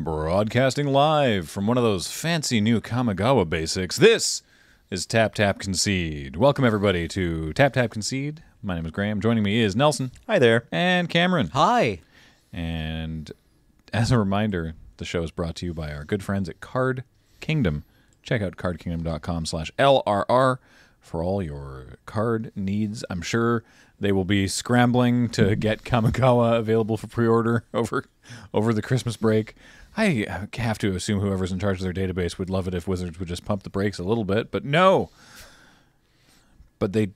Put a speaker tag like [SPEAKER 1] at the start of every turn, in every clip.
[SPEAKER 1] Broadcasting live from one of those fancy new Kamigawa basics, this is Tap Tap Concede. Welcome everybody to Tap Tap Concede. My name is Graham. Joining me is Nelson.
[SPEAKER 2] Hi there.
[SPEAKER 1] And Cameron.
[SPEAKER 3] Hi.
[SPEAKER 1] And as a reminder, the show is brought to you by our good friends at Card Kingdom. Check out cardkingdom.com/LRR for all your card needs. I'm sure they will be scrambling to get Kamigawa available for pre-order over the Christmas break. I have to assume whoever's in charge of their database would love it if Wizards would just pump the brakes a little bit, but no. But they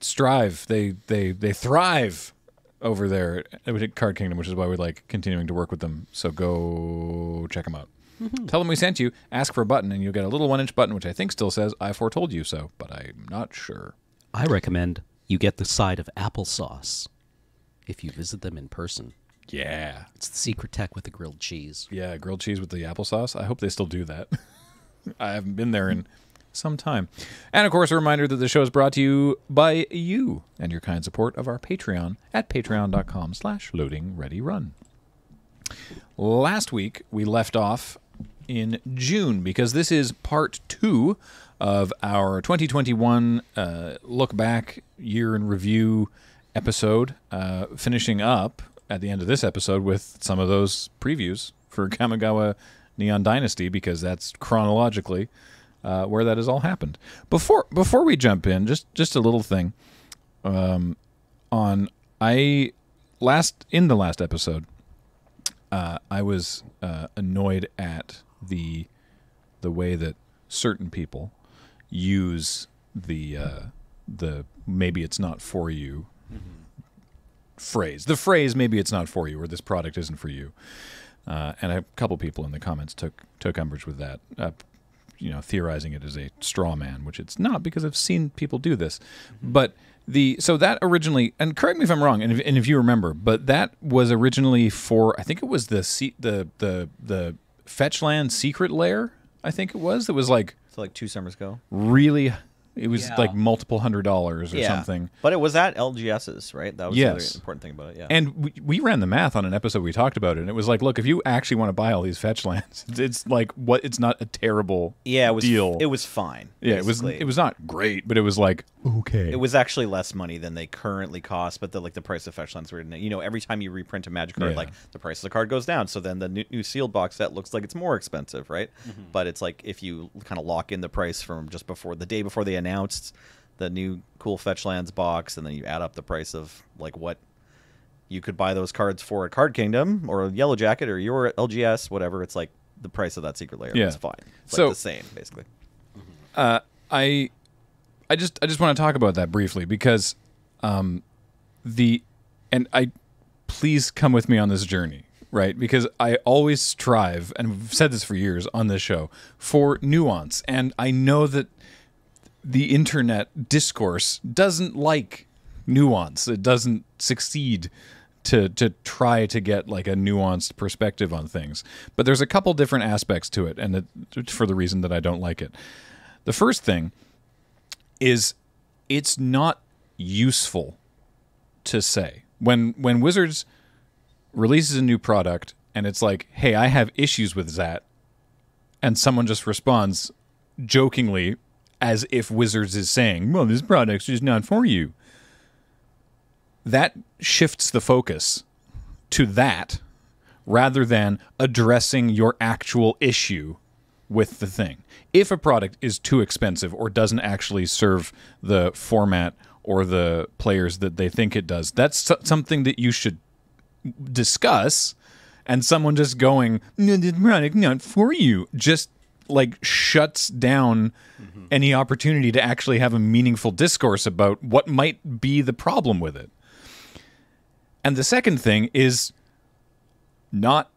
[SPEAKER 1] strive, they thrive over there at Card Kingdom, which is why we like continuing to work with them. So go check them out. Mm-hmm. Tell them we sent you, ask for a button, and you'll get a little 1-inch button, which I think still says, I foretold you so, but I'm not sure.
[SPEAKER 3] I recommend you get the side of applesauce if you visit them in person.
[SPEAKER 1] Yeah.
[SPEAKER 3] It's the secret tech with the grilled cheese.
[SPEAKER 1] Yeah, grilled cheese with the applesauce. I hope they still do that. I haven't been there in some time. And, of course, a reminder that the show is brought to you by you and your kind support of our Patreon at patreon.com/loadingreadyrun. Last week, we left off in June because this is part 2 of our 2021 look back year in review episode, finishing up at the end of this episode with some of those previews for Kamigawa Neon Dynasty, because that's chronologically where that has all happened. Before we jump in, just a little thing. In the last episode, I was annoyed at the way that certain people use the maybe it's not for you phrase. The phrase maybe it's not for you, or this product isn't for you. And a couple people in the comments took umbrage with that, theorizing it as a straw man, which it's not, because I've seen people do this. But so that originally, and correct me if I'm wrong, and if you remember, but that was originally for, I think it was the Fetchland Secret Lair. I think it was. It was like,
[SPEAKER 2] So like 2 summers ago.
[SPEAKER 1] really. It was like multiple $100s or something.
[SPEAKER 2] But it was at LGS's, right? That was the other important thing about it, yeah.
[SPEAKER 1] And we ran the math on an episode we talked about it, and it was like, look, if you actually want to buy all these fetch lands, it's like, it's not a terrible deal.
[SPEAKER 2] It was fine.
[SPEAKER 1] Yeah,
[SPEAKER 2] basically.
[SPEAKER 1] it was not great, but it was like, okay.
[SPEAKER 2] It was actually less money than they currently cost, but the price of fetch lands were, every time you reprint a Magic card, the price of the card goes down, so then the new sealed box set looks like it's more expensive, right? Mm-hmm. But it's like, if you kind of lock in the price from just before, the day before they announced the new cool fetch lands box, and then you add up the price of like what you could buy those cards for at Card Kingdom or Yellow Jacket or your LGS, whatever, it's like the price of that secret layer. It's fine. It's like the same, basically.
[SPEAKER 1] I just want to talk about that briefly, because please come with me on this journey, right? Because I always strive, and I've said this for years on this show, for nuance, and I know that the internet discourse doesn't like nuance. It doesn't succeed to try to get like a nuanced perspective on things. But there's a couple different aspects to it, and for the reason that I don't like it. The first thing is, it's not useful to say. When Wizards releases a new product and it's like, hey, I have issues with that, and someone just responds jokingly, as if Wizards is saying, well, this product's just not for you. That shifts the focus to that, rather than addressing your actual issue with the thing. If a product is too expensive or doesn't actually serve the format or the players that they think it does, that's something that you should discuss. And someone just going, no, this product not for you, just like shuts down any opportunity to actually have a meaningful discourse about what might be the problem with it. And the second thing is, not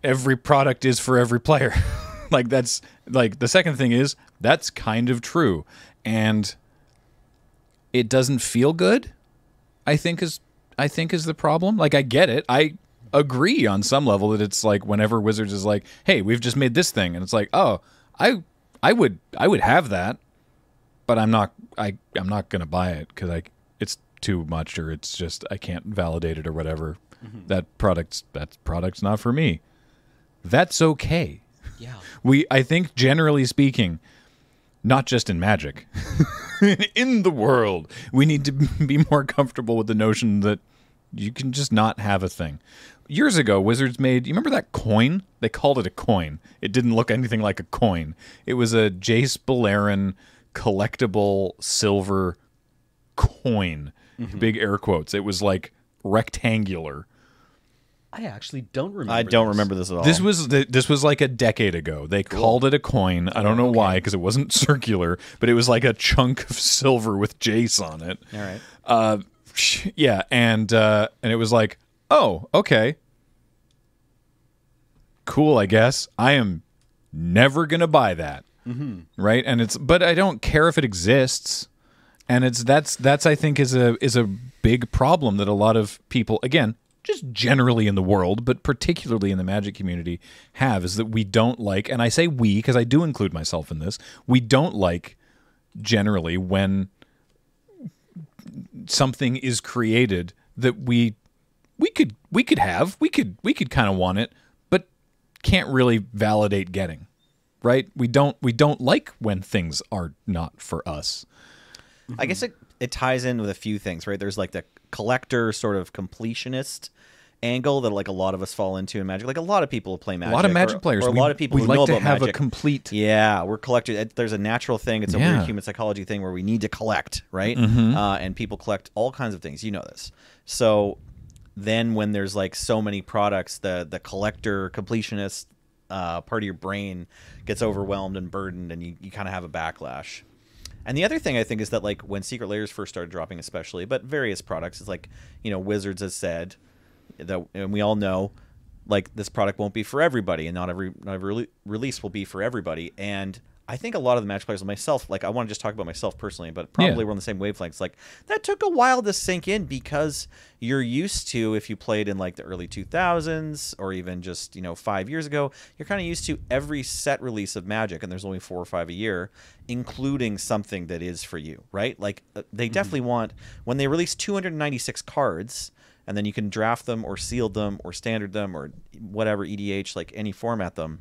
[SPEAKER 1] every product is for every player. Like, that's like, the second thing is, that's kind of true, and it doesn't feel good, I think is the problem. Like, I get it. I agree on some level that it's like, whenever Wizards is like, hey, we've just made this thing, and it's like, oh, I would have that, but I'm not going to buy it because it's too much, or it's just I can't validate it or whatever. Mm-hmm. That product's not for me. that's okay.
[SPEAKER 3] Yeah.
[SPEAKER 1] I think generally speaking, not just in Magic, in the world, we need to be more comfortable with the notion that you can just not have a thing. Years ago, Wizards made, you remember that coin? They called it a coin. It didn't look anything like a coin. It was a Jace Beleren collectible silver coin. Big air quotes. It was like rectangular.
[SPEAKER 3] I actually don't remember.
[SPEAKER 2] I don't remember this at all.
[SPEAKER 1] This was like a decade ago. They called it a coin. I don't know why, because it wasn't circular, but it was like a chunk of silver with Jace on it.
[SPEAKER 2] All right.
[SPEAKER 1] Yeah, and it was like, oh, okay, cool. I guess I am never gonna buy that, right? And but I don't care if it exists, and that's I think is a big problem that a lot of people, again, just generally in the world, but particularly in the Magic community, have, is that we don't like, and I say we because I do include myself in this, we don't like generally when something is created that we could kind of want it, but can't really validate getting, right? We don't like when things are not for us.
[SPEAKER 2] I guess it ties in with a few things, right? There's like the collector sort of completionist angle that like a lot of us fall into in Magic. Like a lot of people play Magic.
[SPEAKER 1] A lot of Magic players.
[SPEAKER 2] Or a lot of people who
[SPEAKER 1] like
[SPEAKER 2] know
[SPEAKER 1] to
[SPEAKER 2] about
[SPEAKER 1] have
[SPEAKER 2] Magic.
[SPEAKER 1] a complete.
[SPEAKER 2] Yeah, we're collectors. There's a natural thing. It's a weird human psychology thing where we need to collect, right? And people collect all kinds of things. You know this. So then when there's like so many products, the collector completionist part of your brain gets overwhelmed and burdened, and you kind of have a backlash. And the other thing I think is that like when Secret Layers first started dropping, especially, but various products, is like, you know, Wizards has said that, and we all know, like, this product won't be for everybody, and not every release will be for everybody. And I think a lot of the Magic players, myself, like, I want to just talk about myself personally, but probably we're on the same wavelengths. Like, that took a while to sink in because you're used to, if you played in like the early 2000s or even just, you know, 5 years ago, you're kind of used to every set release of Magic, and there's only 4 or 5 a year, including something that is for you, right? Like, they definitely want, when they release 296 cards, and then you can draft them or seal them or standard them or whatever, EDH, like any format them,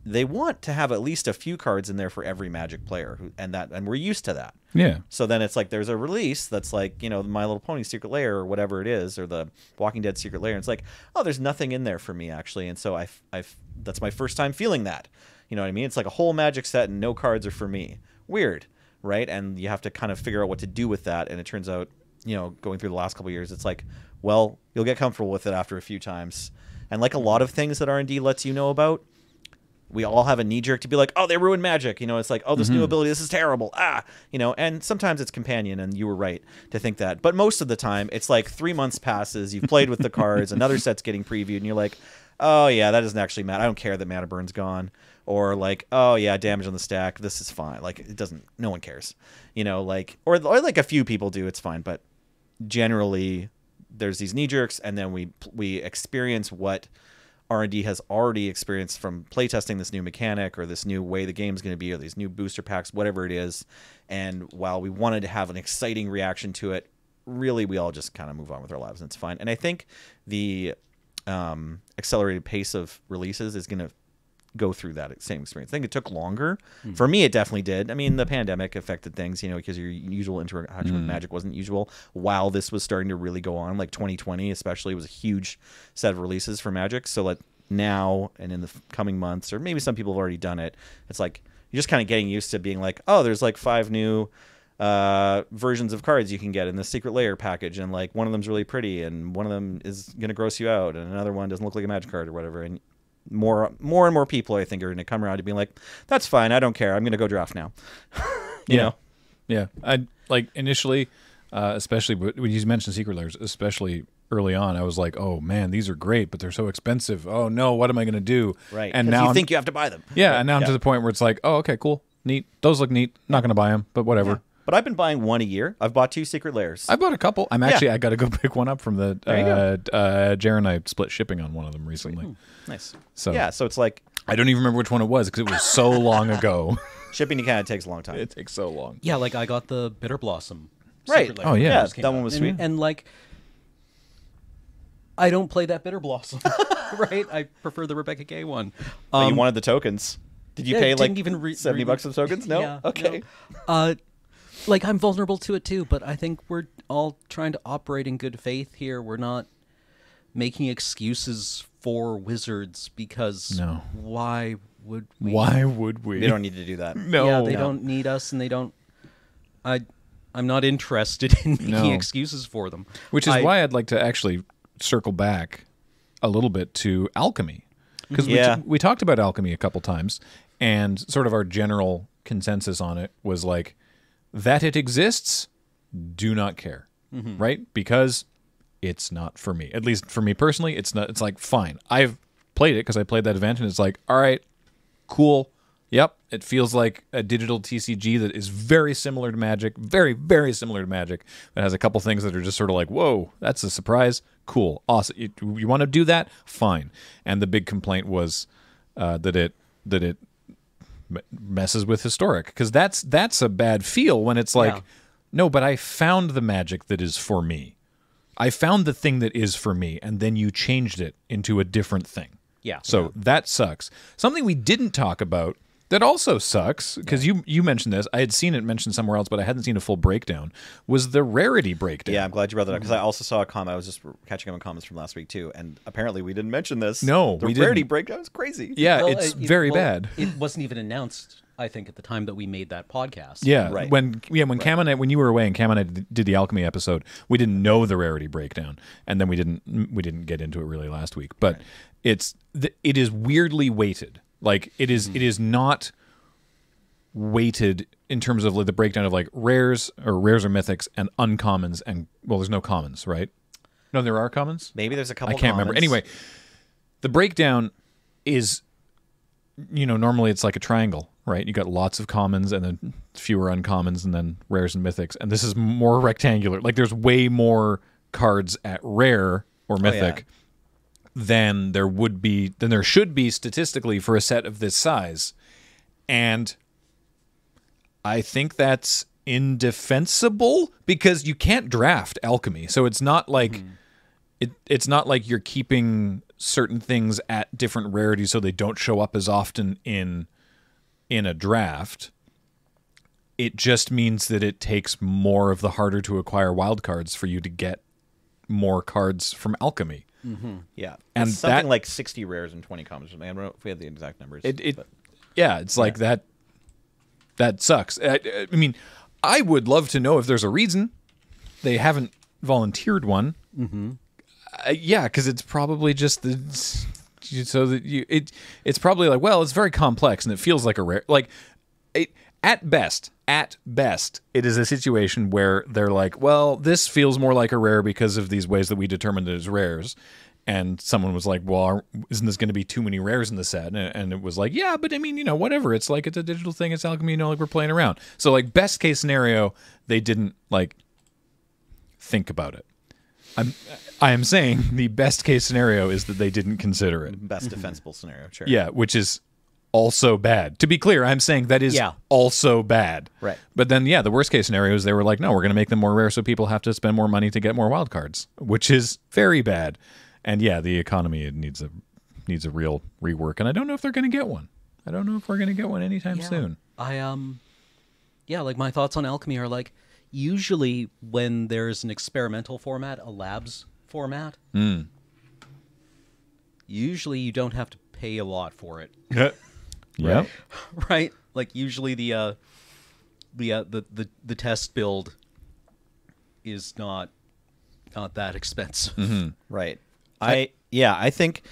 [SPEAKER 2] they want to have at least a few cards in there for every Magic player, and we're used to that.
[SPEAKER 1] Yeah.
[SPEAKER 2] So then it's like there's a release that's like, you know, My Little Pony Secret Lair or whatever it is, or the Walking Dead Secret Lair, and it's like, oh, there's nothing in there for me actually, and so I've that's my first time feeling that. You know what I mean? It's like a whole Magic set and no cards are for me. Weird, right? And you have to kind of figure out what to do with that, and it turns out, you know, going through the last couple of years, it's like, well, you'll get comfortable with it after a few times. And like a lot of things that R&D lets you know about, we all have a knee-jerk to be like, oh, they ruined Magic. You know, it's like, oh, this new ability, this is terrible. You know, and sometimes it's companion, and you were right to think that. But most of the time, it's like 3 months passes, you've played with the cards, another set's getting previewed, and you're like, oh, yeah, that doesn't actually matter. I don't care that Mana Burn's gone. Or like, oh, yeah, damage on the stack, this is fine. Like, it doesn't, no one cares. You know, like, or like a few people do, it's fine. But generally, there's these knee-jerks, and then we experience what R&D has already experienced from playtesting this new mechanic or this new way the game's going to be or these new booster packs, whatever it is. And while we wanted to have an exciting reaction to it, really we all just kind of move on with our lives, and it's fine. And I think the accelerated pace of releases is going to go through that same experience. I think it took longer. For me, it definitely did. I mean, the pandemic affected things, you know, because your usual interaction with Magic wasn't usual while this was starting to really go on. Like 2020 especially was a huge set of releases for Magic. So like now and in the coming months, or maybe some people have already done it, it's like you're just kind of getting used to being like, oh, there's like 5 new versions of cards you can get in the Secret Layer package, and like one of them's really pretty and one of them is going to gross you out and another one doesn't look like a Magic card or whatever. And more and more people, I think, are going to come around to being like, that's fine, I don't care, I'm going to go draft now. you know?
[SPEAKER 1] Yeah. I like initially, especially when you mentioned Secret Layers, especially early on, I was like, oh man, these are great, but they're so expensive. Oh no, what am I going to do?
[SPEAKER 2] Right.
[SPEAKER 1] And now
[SPEAKER 2] you think you have to buy them.
[SPEAKER 1] Yeah.
[SPEAKER 2] Right.
[SPEAKER 1] And now I'm to the point where it's like, oh, okay, cool. Neat. Those look neat. Not going to buy them, but whatever.
[SPEAKER 2] Yeah. But I've been buying one a year. I've bought 2 Secret Layers.
[SPEAKER 1] I bought a couple. I got to go pick one up from the Jer and I split shipping on one of them recently.
[SPEAKER 2] Nice.
[SPEAKER 1] So
[SPEAKER 2] yeah, so it's like,
[SPEAKER 1] I don't even remember which one it was because it was so long ago.
[SPEAKER 2] shipping kind of takes a long time.
[SPEAKER 1] It takes so long.
[SPEAKER 3] Yeah, like I got the Bitter Blossom.
[SPEAKER 2] Right.
[SPEAKER 3] Secret Lair
[SPEAKER 1] Oh, yeah.
[SPEAKER 3] when it
[SPEAKER 2] That one was sweet.
[SPEAKER 3] And like, I don't play that Bitter Blossom. Right? I prefer the Rebecca Gay one.
[SPEAKER 2] But you wanted the tokens. Did you
[SPEAKER 3] yeah,
[SPEAKER 2] pay like
[SPEAKER 3] didn't even
[SPEAKER 2] $70 for the tokens? No.
[SPEAKER 3] Yeah,
[SPEAKER 2] Okay.
[SPEAKER 3] no. Like I'm vulnerable to it too, but I think we're all trying to operate in good faith here. We're not making excuses for Wizards because
[SPEAKER 1] No.
[SPEAKER 3] why would we?
[SPEAKER 1] Why would we?
[SPEAKER 2] They don't need to do that.
[SPEAKER 1] No.
[SPEAKER 3] Yeah, they don't need us, and they don't. I'm not interested in making
[SPEAKER 1] No.
[SPEAKER 3] excuses for them.
[SPEAKER 1] Which is why I'd like to actually circle back a little bit to alchemy. Because
[SPEAKER 2] Yeah.
[SPEAKER 1] we talked about alchemy a couple times, and sort of our general consensus on it was like, that it exists, do not care, right? Because it's not for me. At least for me personally, it's not. It's like, fine. I've played it because I played that event, and it's like, all right, cool. Yep, it feels like a digital TCG that is very similar to Magic, very, very similar to Magic, that has a couple things that are just sort of like, whoa, that's a surprise. Cool, awesome. You want to do that? Fine. And the big complaint was that it messes with historic, because that's a bad feel when it's like,
[SPEAKER 3] Yeah.
[SPEAKER 1] no, but I found the Magic that is for me. I found the thing that is for me, and then you changed it into a different thing.
[SPEAKER 3] Yeah.
[SPEAKER 1] So that sucks. Something we didn't talk about that also sucks, because you mentioned this. I had seen it mentioned somewhere else, but I hadn't seen a full breakdown, was the rarity breakdown.
[SPEAKER 2] Yeah, I'm glad you brought that up because I also saw a comment. I was just catching up on comments from last week too, and apparently we didn't mention this.
[SPEAKER 1] No,
[SPEAKER 2] the
[SPEAKER 1] we
[SPEAKER 2] rarity
[SPEAKER 1] didn't.
[SPEAKER 2] breakdown is crazy.
[SPEAKER 1] Yeah,
[SPEAKER 3] Well,
[SPEAKER 1] it's very bad.
[SPEAKER 3] It wasn't even announced, I think, at the time that we made that podcast.
[SPEAKER 1] Yeah,
[SPEAKER 2] Right.
[SPEAKER 1] when Cam and I, when you were away and Cam and I did the alchemy episode, we didn't know the rarity breakdown, and then we didn't get into it really last week. But it is weirdly weighted. Like it is not weighted in terms of like the breakdown of like rares or mythics and uncommons, and well, there's no commons, right? No, there are commons.
[SPEAKER 2] Maybe there's a couple.
[SPEAKER 1] I can't remember.
[SPEAKER 2] comments.
[SPEAKER 1] Anyway, the breakdown is, normally it's like a triangle, right? You got lots of commons and then fewer uncommons and then rares and mythics. And this is more rectangular. Like there's way more cards at rare or mythic than there should be statistically for a set of this size. And I think that's indefensible because you can't draft alchemy. So it's not like it's not like you're keeping certain things at different rarities so they don't show up as often in a draft. It just means that it takes more of the harder to acquire wild cards for you to get more cards from alchemy.
[SPEAKER 2] Yeah,
[SPEAKER 1] And
[SPEAKER 2] it's something
[SPEAKER 1] that-
[SPEAKER 2] like 60 rares and 20 commons. I don't know if we have the exact numbers.
[SPEAKER 1] It's like that. That sucks. I mean, I would love to know if there's a reason they haven't volunteered one. Yeah, because it's probably just it's probably like, well, it's very complex and it feels like a rare. Like at best, it is a situation where they're like, well, this feels more like a rare because of these ways that we determined it as rares. And someone was like, well, isn't this going to be too many rares in the set? And it was like, yeah, but I mean, whatever. It's like, it's a digital thing. It's alchemy, like we're playing around. So like best case scenario, they didn't like think about it. I am saying the best case scenario is that they didn't consider it.
[SPEAKER 2] Best defensible scenario, sure.
[SPEAKER 1] Yeah, which is also bad. To be clear, I'm saying that is also bad.
[SPEAKER 2] Right.
[SPEAKER 1] But then, the worst case scenario is they were like, no, we're going to make them more rare so people have to spend more money to get more wild cards, which is very bad. And the economy needs a real rework, and I don't know if they're going to get one. I don't know if we're going to get one anytime soon.
[SPEAKER 3] Like my thoughts on alchemy are like, usually when there's an experimental format, a labs format, usually you don't have to pay a lot for it.
[SPEAKER 1] Yeah.
[SPEAKER 3] Right? Like usually the test build is not that expensive.
[SPEAKER 2] Right. I think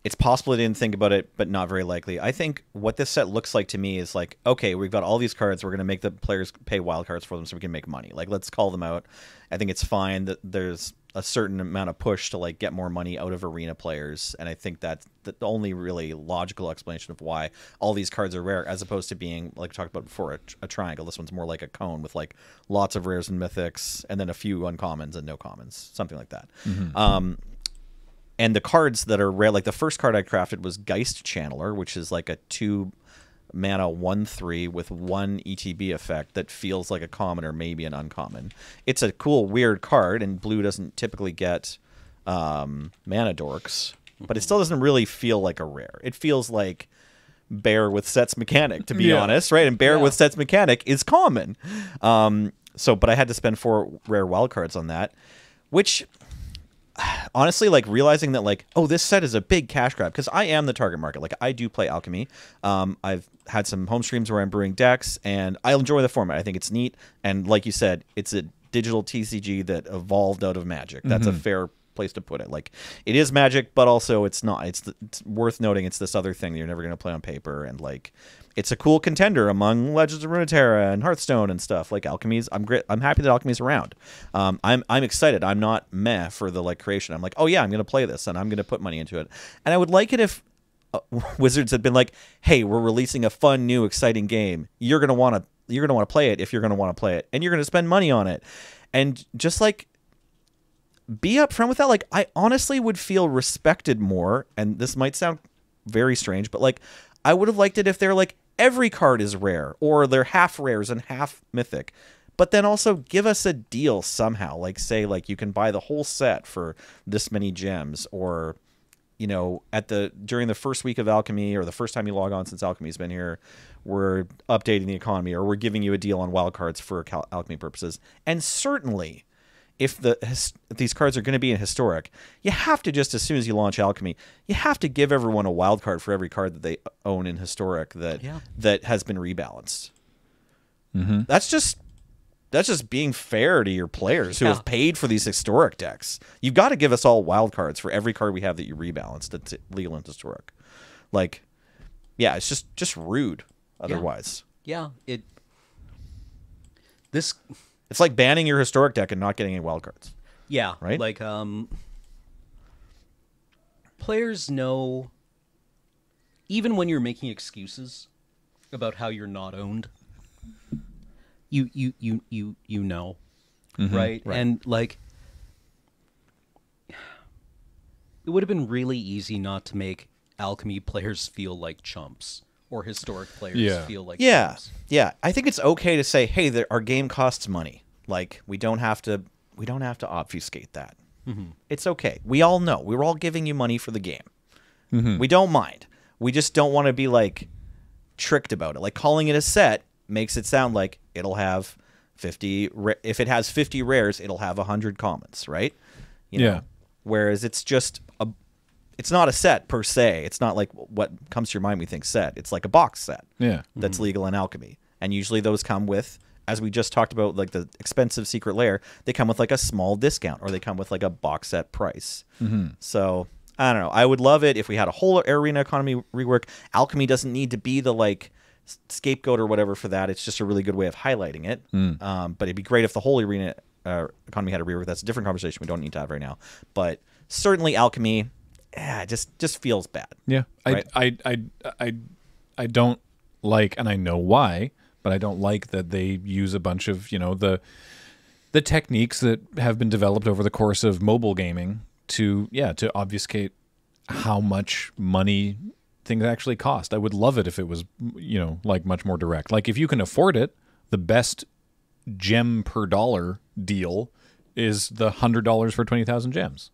[SPEAKER 2] it's possible I didn't think about it, but not very likely. I think what this set looks like to me is like, okay, we've got all these cards. We're going to make the players pay wild cards for them so we can make money. Like, let's call them out. I think it's fine that there's a certain amount of push to like get more money out of arena players. And I think that's the only really logical explanation of why all these cards are rare, as opposed to being, like we talked about before, a triangle. This one's more like a cone with like lots of rares and mythics and then a few uncommons and no commons, something like that. And the cards that are rare, like the first card I crafted was Geist Channeler, which is like a 2-mana 1/3 with 1 ETB effect that feels like a common or maybe an uncommon. It's a cool, weird card, and blue doesn't typically get mana dorks. but it still doesn't really feel like a rare. It feels like Bear with Sets mechanic, to be honest, right? And Bear with Sets mechanic is common. But I had to spend 4 rare wildcards on that, which honestly, like realizing that like, oh, this set is a big cash grab, because I am the target market. Like I do play Alchemy. I've had some home streams where I'm brewing decks, and I enjoy the format. I think it's neat. And like you said, it's a digital TCG that evolved out of Magic. That's a fair place to put it. Like it is Magic, but also it's not. It's worth noting it's this other thing that you're never going to play on paper, and like it's a cool contender among Legends of Runeterra and Hearthstone and stuff. Like Alchemy's, I'm happy that Alchemy's around. I'm excited. I'm not meh for the like creation. I'm like, oh yeah, I'm going to play this and I'm going to put money into it. And I would like it if Wizards had been like, hey, we're releasing a fun, new, exciting game. You're going to want to play it if you're going to want to play it, and you're going to spend money on it, and just like be upfront with that. Like I honestly would feel respected more, and this might sound very strange, but like I would have liked it if they're like every card is rare, or they're half rares and half mythic, but then also give us a deal somehow. Like say like you can buy the whole set for this many gems, or you know, during the first week of Alchemy, or the first time you log on since Alchemy's been here, we're updating the economy, or we're giving you a deal on wildcards for Alchemy purposes. And certainly, if these cards are going to be in Historic, you have to, just as soon as you launch Alchemy, you have to give everyone a wild card for every card that they own in Historic that has been rebalanced. That's just being fair to your players who have paid for these Historic decks. You've got to give us all wild cards for every card we have that you rebalanced that's legal in Historic. Like, yeah, it's just rude otherwise.
[SPEAKER 3] Yeah,
[SPEAKER 2] It's like banning your Historic deck and not getting any wild cards.
[SPEAKER 3] Yeah,
[SPEAKER 2] right?
[SPEAKER 3] Like, players know, even when you're making excuses about how you're not owned, you know, right? And like, it would have been really easy not to make Alchemy players feel like chumps, or Historic players feel like chumps.
[SPEAKER 2] Yeah. I think it's okay to say, hey, our game costs money. Like we don't have to obfuscate that. It's okay. We all know. We're all giving you money for the game. We don't mind. We just don't want to be like tricked about it. Like calling it a set makes it sound like it'll have 50. If it has 50 rares, it'll have 100 commons, right? You know? Whereas it's just it's not a set per se. It's not like what comes to your mind we think set. It's like a box set. That's legal in Alchemy, and usually those come with, as we just talked about, like the expensive Secret Lair, they come with like a small discount, or they come with like a box set price. So I don't know. I would love it if we had a whole arena economy rework. Alchemy doesn't need to be the like scapegoat or whatever for that. It's just a really good way of highlighting it. But it'd be great if the whole arena economy had a rework. That's a different conversation we don't need to have right now. But certainly Alchemy, just feels bad.
[SPEAKER 1] Yeah,
[SPEAKER 2] right?
[SPEAKER 1] I don't like, and I know why, but I don't like that they use a bunch of, you know, the techniques that have been developed over the course of mobile gaming to obfuscate how much money things actually cost. I would love it if it was, you know, like much more direct. Like if you can afford it, the best gem per dollar deal is the $100 for 20,000 gems.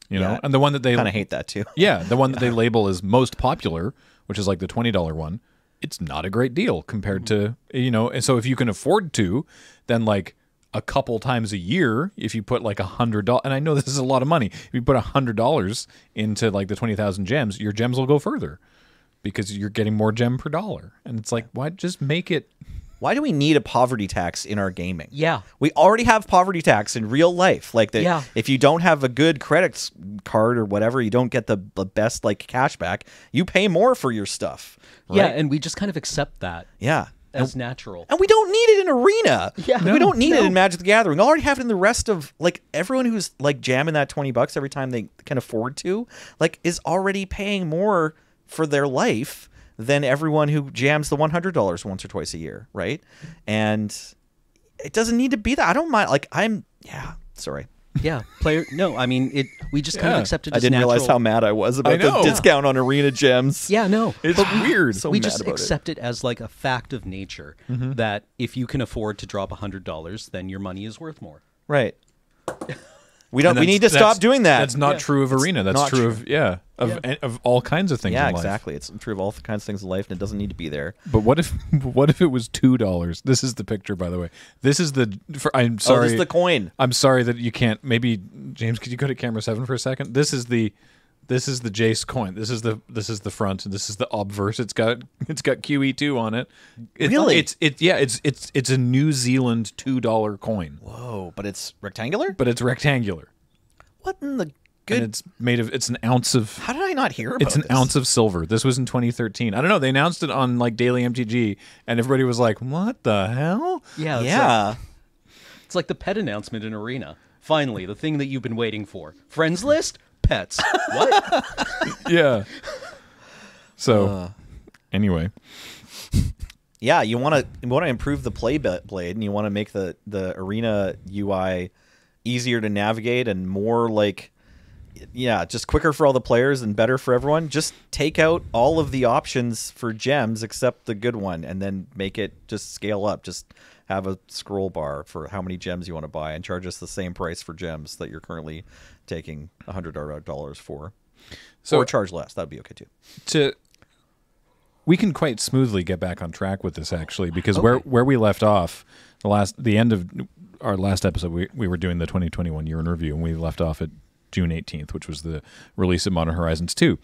[SPEAKER 1] You know, and the one that they
[SPEAKER 2] kind of hate that too.
[SPEAKER 1] Yeah, the one that they label as most popular, which is like the $20 one, it's not a great deal compared to, you know. And so if you can afford to, then like a couple times a year, if you put like $100, and I know this is a lot of money, if you put $100 into like the 20,000 gems, your gems will go further because you're getting more gem per dollar. And it's like, why just make it?
[SPEAKER 2] Why do we need a poverty tax in our gaming?
[SPEAKER 3] Yeah.
[SPEAKER 2] We already have poverty tax in real life. Like
[SPEAKER 3] Yeah.
[SPEAKER 2] if you don't have a good credit card or whatever, you don't get the best like cash back. You pay more for your stuff. Right?
[SPEAKER 3] Yeah, and we just kind of accept that.
[SPEAKER 2] Yeah.
[SPEAKER 3] As natural.
[SPEAKER 2] And we don't need it in Arena.
[SPEAKER 3] Yeah.
[SPEAKER 2] We don't need it in Magic the Gathering. We already have it in the rest of, like, everyone who's, like, jamming that $20 every time they can afford to, like, is already paying more for their life than everyone who jams the $100 once or twice a year, right? And it doesn't need to be that. I don't mind. Like, sorry.
[SPEAKER 3] Yeah, No, I mean, we just kind of accepted it
[SPEAKER 2] I
[SPEAKER 3] as
[SPEAKER 2] didn't
[SPEAKER 3] natural.
[SPEAKER 2] realize how mad I was about the discount on Arena gems.
[SPEAKER 3] Yeah, no.
[SPEAKER 1] It's weird.
[SPEAKER 2] So
[SPEAKER 3] We
[SPEAKER 2] mad
[SPEAKER 3] just
[SPEAKER 2] about
[SPEAKER 3] accept it as like a fact of nature that if you can afford to drop $100, then your money is worth more.
[SPEAKER 2] Right. We don't. We need to stop doing that.
[SPEAKER 1] That's not true of Arena. That's
[SPEAKER 2] not
[SPEAKER 1] true
[SPEAKER 2] true.
[SPEAKER 1] of all kinds of things.
[SPEAKER 2] Yeah,
[SPEAKER 1] in life.
[SPEAKER 2] exactly. It's true of all kinds of things in life, and it doesn't need to be there.
[SPEAKER 1] But what if it was $2? This is the picture, by the way. This is the. I'm sorry.
[SPEAKER 2] This is the coin.
[SPEAKER 1] I'm sorry that you can't. Maybe James, could you go to camera 7 for a second? This is the Jace coin. This is the front, and this is the obverse. It's got QE2 on it.
[SPEAKER 2] Really?
[SPEAKER 1] It's a New Zealand $2 coin.
[SPEAKER 2] Whoa! But it's rectangular.
[SPEAKER 1] But it's rectangular.
[SPEAKER 2] What in the good?
[SPEAKER 1] And it's made of. It's an ounce of.
[SPEAKER 2] How did I not hear about
[SPEAKER 1] It's an
[SPEAKER 2] this?
[SPEAKER 1] ounce of silver. This was in 2013. I don't know. They announced it on like Daily MTG, and everybody was like, "What the hell?"
[SPEAKER 3] Yeah,
[SPEAKER 2] Yeah.
[SPEAKER 3] It's like the pet announcement in Arena. Finally, the thing that you've been waiting for. Friends list? Pets. What?
[SPEAKER 1] Yeah. So, anyway,
[SPEAKER 2] Yeah, you want to improve the play blade, and you want to make the Arena UI easier to navigate and more like, just quicker for all the players and better for everyone. Just take out all of the options for gems except the good one, and then make it just scale up. Just have a scroll bar for how many gems you want to buy, and charge us the same price for gems that you're currently taking $100 for.
[SPEAKER 1] So
[SPEAKER 2] or charge less. That'd be okay too.
[SPEAKER 1] We can quite smoothly get back on track with this actually, because where we left off, the end of our last episode, we were doing the 2021 year in review, and we left off at June 18th, which was the release of Modern Horizons 2.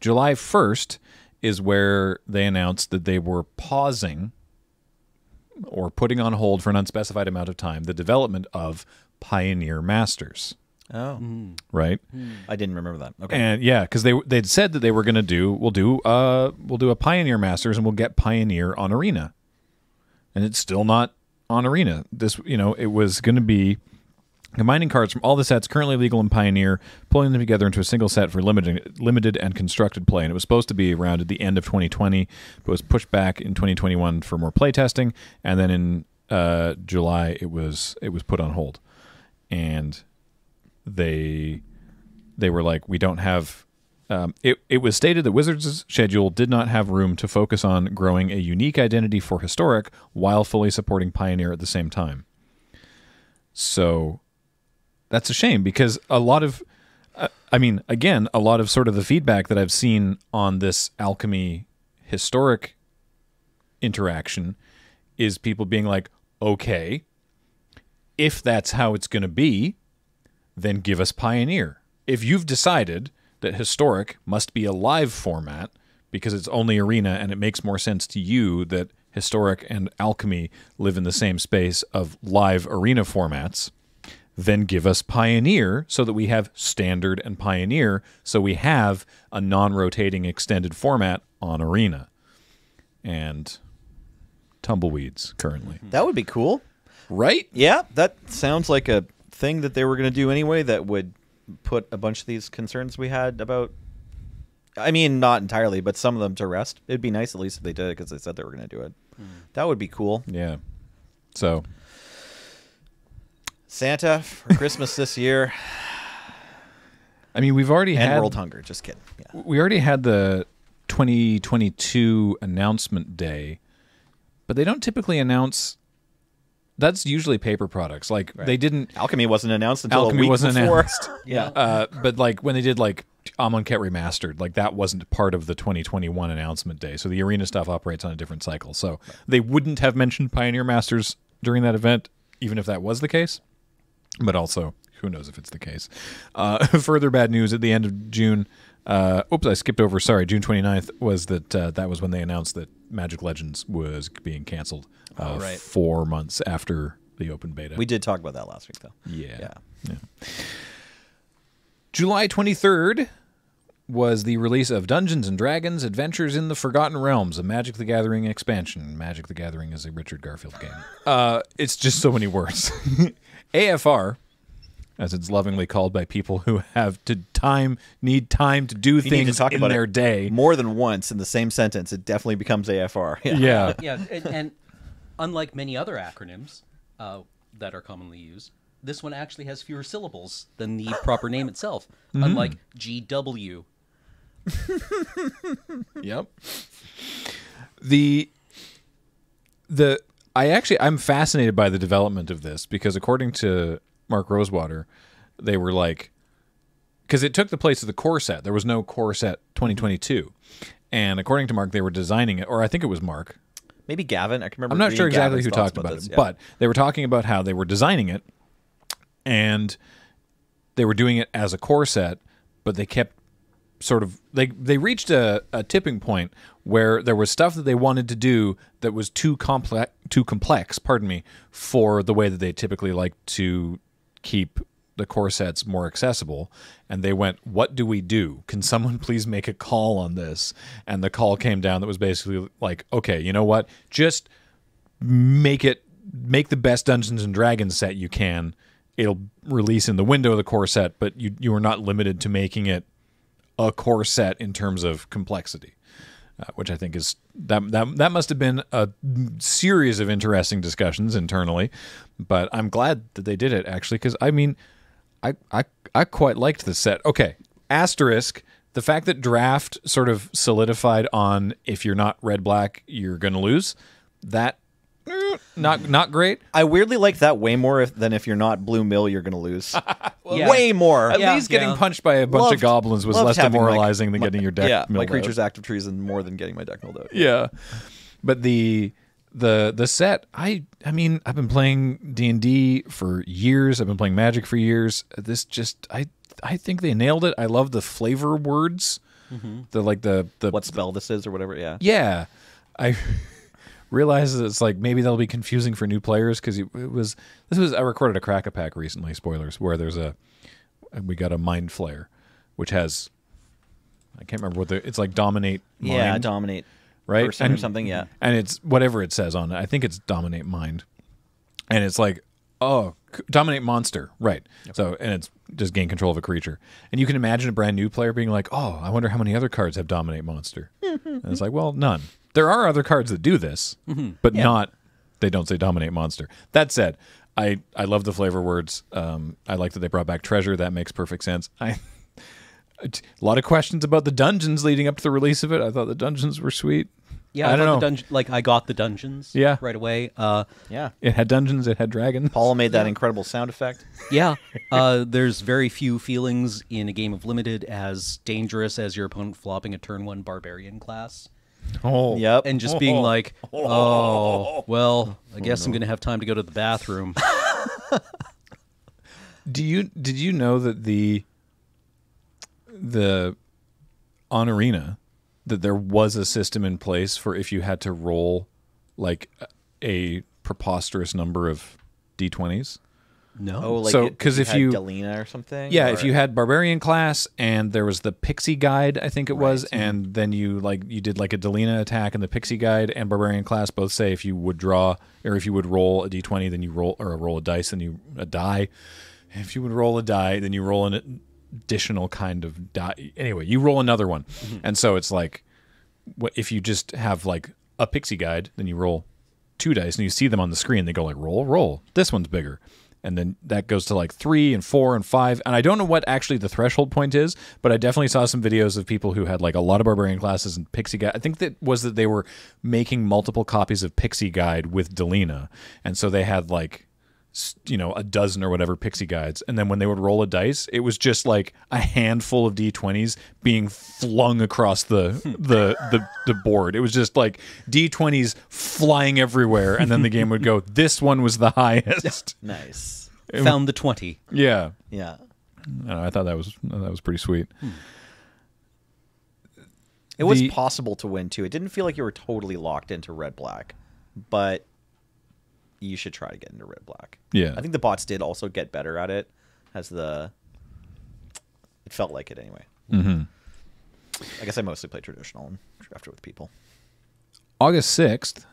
[SPEAKER 1] July 1st is where they announced that they were pausing or putting on hold for an unspecified amount of time the development of Pioneer Masters.
[SPEAKER 2] Oh,
[SPEAKER 1] Right?
[SPEAKER 2] I didn't remember that. Okay.
[SPEAKER 1] And yeah, because they'd said that they were going to we'll do a Pioneer Masters, and we'll get Pioneer on Arena, and it's still not on Arena. This, it was going to be combining cards from all the sets currently legal in Pioneer, pulling them together into a single set for limited and constructed play. And it was supposed to be around at the end of 2020, but was pushed back in 2021 for more play testing, and then in July it was put on hold, and they were like, we don't have it was stated that Wizards' schedule did not have room to focus on growing a unique identity for Historic while fully supporting Pioneer at the same time. So that's a shame, because a lot of a lot of sort of the feedback that I've seen on this Alchemy Historic interaction is people being like, okay, if that's how it's going to be, then give us Pioneer. If you've decided that Historic must be a live format because it's only Arena, and it makes more sense to you that Historic and Alchemy live in the same space of live Arena formats, then give us Pioneer so that we have Standard and Pioneer, so we have a non-rotating extended format on Arena. And Tumbleweeds currently.
[SPEAKER 2] That would be cool.
[SPEAKER 1] Right?
[SPEAKER 2] Yeah, that sounds like a thing that they were going to do anyway that would put a bunch of these concerns we had about, I mean, not entirely, but some of them to rest. It'd be nice at least if they did it, because they said they were going to do it. That would be cool.
[SPEAKER 1] Yeah. So
[SPEAKER 2] Santa for Christmas this year.
[SPEAKER 1] I mean, we've already
[SPEAKER 2] and
[SPEAKER 1] had
[SPEAKER 2] World Hunger. Just kidding. Yeah.
[SPEAKER 1] We already had the 2022 announcement day, but they don't typically announce. That's usually paper products. Like they didn't.
[SPEAKER 2] Alchemy wasn't announced until
[SPEAKER 1] Alchemy
[SPEAKER 2] a week
[SPEAKER 1] wasn't
[SPEAKER 2] before.
[SPEAKER 1] announced.
[SPEAKER 2] Yeah.
[SPEAKER 1] But like when they did like Amonkhet Remastered, like that wasn't part of the 2021 announcement day. So the Arena stuff operates on a different cycle. So they wouldn't have mentioned Pioneer Masters during that event, even if that was the case. But also, who knows if it's the case. Further bad news at the end of June. I skipped over. Sorry, June 29th was that was when they announced that Magic Legends was being canceled 4 months after the open beta.
[SPEAKER 2] We did talk about that last week, though.
[SPEAKER 1] Yeah. July 23rd was the release of Dungeons & Dragons Adventures in the Forgotten Realms, a Magic the Gathering expansion. Magic the Gathering is a Richard Garfield game. It's just so many words. AFR, as it's lovingly called by people who need time to do things in their day.
[SPEAKER 2] More than once in the same sentence, it definitely becomes AFR.
[SPEAKER 1] Yeah.
[SPEAKER 3] Yeah, and unlike many other acronyms that are commonly used, this one actually has fewer syllables than the proper name itself. Unlike GW.
[SPEAKER 1] Yep. I'm fascinated by the development of this, because according to Mark Rosewater, they were like, because it took the place of the core set. There was no core set 2022, and according to Mark, they were designing it, or I think it was Mark.
[SPEAKER 2] Maybe Gavin. I can remember.
[SPEAKER 1] I'm not sure
[SPEAKER 2] reading
[SPEAKER 1] exactly
[SPEAKER 2] Gavin's
[SPEAKER 1] who
[SPEAKER 2] thoughts
[SPEAKER 1] talked about
[SPEAKER 2] this,
[SPEAKER 1] it,
[SPEAKER 2] yeah.
[SPEAKER 1] but they were talking about how they were designing it, and they were doing it as a core set, but they kept sort of they reached a tipping point where there was stuff that they wanted to do that was too complex, pardon me, for the way that they typically like to keep the core sets more accessible. And they went, what do we do? Can someone please make a call on this? And the call came down that was basically like, okay, you know what? Just make the best Dungeons and Dragons set you can. It'll release in the window of the core set, but you are not limited to making it a core set in terms of complexity, which I think is that must have been a series of interesting discussions internally. But I'm glad that they did it, actually, because I mean, I quite liked the set. Okay, asterisk, the fact that draft sort of solidified on if you're not red black you're going to lose, that not great.
[SPEAKER 2] I weirdly like that way more than if you're not blue mill, you're going to lose.
[SPEAKER 3] Yeah.
[SPEAKER 2] Way more.
[SPEAKER 1] At least getting punched by a bunch of goblins was
[SPEAKER 2] loved
[SPEAKER 1] less
[SPEAKER 2] having
[SPEAKER 1] demoralizing than getting your deck
[SPEAKER 2] Yeah,
[SPEAKER 1] milled
[SPEAKER 2] my creature's
[SPEAKER 1] out.
[SPEAKER 2] active treason more than getting my deck milled out.
[SPEAKER 1] Yeah, but the set, I mean, I've been playing D&D for years. I've been playing Magic for years. This just I think they nailed it. I love the flavor words. The like the
[SPEAKER 2] What spell this is or whatever. Yeah.
[SPEAKER 1] Yeah, I realize that it's like maybe that'll be confusing for new players because I recorded a Crack-A-Pack recently, spoilers, where we got a Mind Flayer, which has, I can't remember what it's like dominate mind.
[SPEAKER 2] Yeah, dominate
[SPEAKER 1] right?
[SPEAKER 2] person or something, yeah.
[SPEAKER 1] And it's whatever it says on it. I think it's dominate mind. And it's like, oh, dominate monster, right. Yep. So, and it's just gain control of a creature. And you can imagine a brand new player being like, oh, I wonder how many other cards have dominate monster. And it's like, well, none. There are other cards that do this, but they don't say dominate monster. That said, I love the flavor words. I like that they brought back treasure. That makes perfect sense. A lot of questions about the dungeons leading up to the release of it. I thought the dungeons were sweet.
[SPEAKER 3] Yeah,
[SPEAKER 1] I don't know.
[SPEAKER 3] I got the dungeons.
[SPEAKER 1] Yeah.
[SPEAKER 3] Right away.
[SPEAKER 2] Yeah.
[SPEAKER 1] It had dungeons. It had dragons.
[SPEAKER 2] Paula made that incredible sound effect.
[SPEAKER 3] Yeah. There's very few feelings in a game of Limited as dangerous as your opponent flopping a turn 1 barbarian class.
[SPEAKER 1] Oh,
[SPEAKER 2] Yep.
[SPEAKER 3] And just being like, oh, well, I guess I'm going to have time to go to the bathroom.
[SPEAKER 1] Did you know that the on Arena that there was a system in place for if you had to roll like a preposterous number of d20s?
[SPEAKER 3] No.
[SPEAKER 2] Oh, like
[SPEAKER 1] So, 'cause if
[SPEAKER 2] had
[SPEAKER 1] you-
[SPEAKER 2] Delina or something?
[SPEAKER 1] Yeah,
[SPEAKER 2] or...
[SPEAKER 1] if you had barbarian class and there was the pixie guide, I think it was,
[SPEAKER 2] Right.
[SPEAKER 1] and then you did like a Delina attack and the pixie guide and barbarian class both say if you would draw or if you would roll a d20 then you roll a dice then you a die. If you would roll a die then you roll an additional kind of die. Anyway, you roll another one. And so it's like if you just have like a pixie guide, then you roll 2 dice and you see them on the screen, they go like roll, this one's bigger. And then that goes to like 3 and 4 and 5. And I don't know what actually the threshold point is, but I definitely saw some videos of people who had like a lot of barbarian classes and Pixie Guide. I think that they were making multiple copies of Pixie Guide with Delina. And so they had like, a dozen or whatever Pixie Guides. And then when they would roll a dice, it was just like a handful of D20s being flung across the board. It was just like D20s flying everywhere. And then the game would go, this one was the highest.
[SPEAKER 2] Nice.
[SPEAKER 3] Found the 20.
[SPEAKER 1] Yeah.
[SPEAKER 2] Yeah.
[SPEAKER 1] I thought that was pretty sweet.
[SPEAKER 2] It was possible to win, too. It didn't feel like you were totally locked into red-black, but you should try to get into red-black.
[SPEAKER 1] Yeah.
[SPEAKER 2] I think the bots did also get better at it it felt like it anyway.
[SPEAKER 1] Mm-hmm.
[SPEAKER 2] I guess I mostly play traditional and drafted with people.
[SPEAKER 1] August 6th,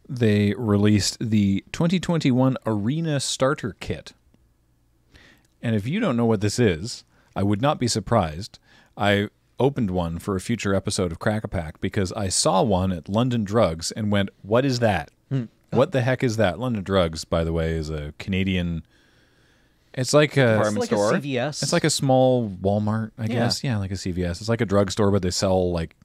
[SPEAKER 1] they released the 2021 Arena Starter Kit. And if you don't know what this is, I would not be surprised. I opened one for a future episode of Crack-A-Pack because I saw one at London Drugs and went, what is that? What the heck is that? London Drugs, by the way, is a Canadian... It's like a...
[SPEAKER 2] Department store?
[SPEAKER 3] A CVS.
[SPEAKER 1] It's like a small Walmart, I guess. Yeah, like a CVS. It's like a drugstore, but they sell like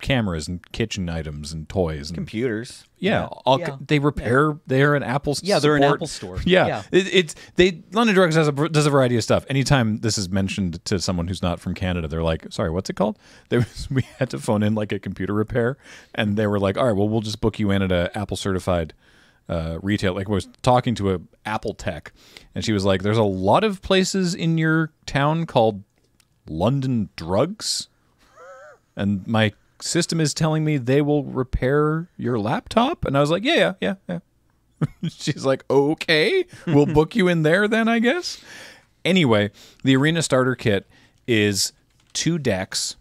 [SPEAKER 1] cameras and kitchen items and toys and
[SPEAKER 2] Computers.
[SPEAKER 1] yeah,
[SPEAKER 3] Yeah.
[SPEAKER 1] they repair. They're an Apple.
[SPEAKER 3] Yeah, they're an
[SPEAKER 1] support.
[SPEAKER 3] Apple store.
[SPEAKER 1] Yeah, London Drugs does a variety of stuff. Anytime this is mentioned to someone who's not from Canada, they're like, "Sorry, what's it called?" We had to phone in like a computer repair, and they were like, "All right, well, we'll just book you in at a Apple certified retail." Like, I was talking to a Apple tech, and she was like, "There's a lot of places in your town called London Drugs, and my system is telling me they will repair your laptop." And I was like, yeah. She's like, okay, we'll book you in there then, I guess. Anyway, the Arena starter kit is 2 decks.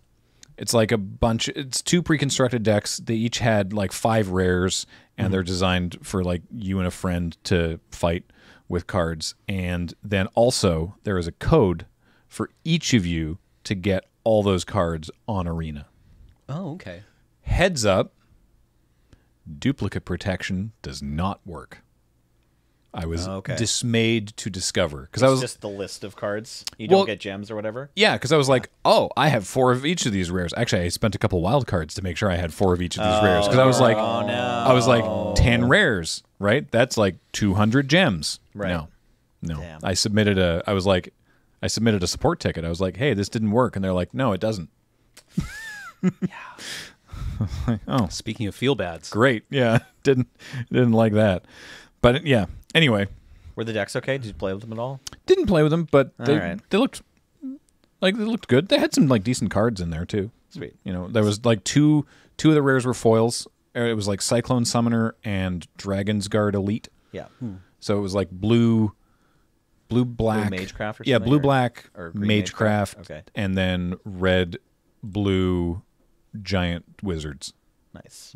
[SPEAKER 1] It's like it's 2 pre-constructed decks. They each had like 5 rares, and they're designed for like you and a friend to fight with cards. And then also there is a code for each of you to get all those cards on Arena.
[SPEAKER 3] Oh, okay.
[SPEAKER 1] Heads up, duplicate protection does not work. I was dismayed to discover because I was
[SPEAKER 2] just the list of cards. You don't get gems or whatever.
[SPEAKER 1] Yeah, because I was like, oh, I have 4 of each of these rares. Actually, I spent a couple wild cards to make sure I had 4 of each of these rares because I was like, I was like 10 rares, right? That's like 200 gems.
[SPEAKER 2] Right.
[SPEAKER 1] No.
[SPEAKER 2] Damn.
[SPEAKER 1] I submitted a support ticket. I was like, hey, this didn't work, and they're like, no, it doesn't. Oh,
[SPEAKER 3] Speaking of feel bads,
[SPEAKER 1] great. Yeah, didn't like that. But yeah. Anyway,
[SPEAKER 2] Were the decks okay? Did you play with them at all?
[SPEAKER 1] didn't play with them, but they
[SPEAKER 2] right.
[SPEAKER 1] they looked good. They had some like decent cards in there too.
[SPEAKER 2] Sweet.
[SPEAKER 1] You know, there was like two of the rares were foils. It was like Cyclone Summoner and Dragon's Guard Elite.
[SPEAKER 2] Yeah.
[SPEAKER 1] So it was like blue black
[SPEAKER 2] Magecraft or
[SPEAKER 1] yeah,
[SPEAKER 2] something,
[SPEAKER 1] blue black
[SPEAKER 2] or green
[SPEAKER 1] Magecraft.
[SPEAKER 2] Okay.
[SPEAKER 1] And then red blue giant wizards.
[SPEAKER 2] Nice.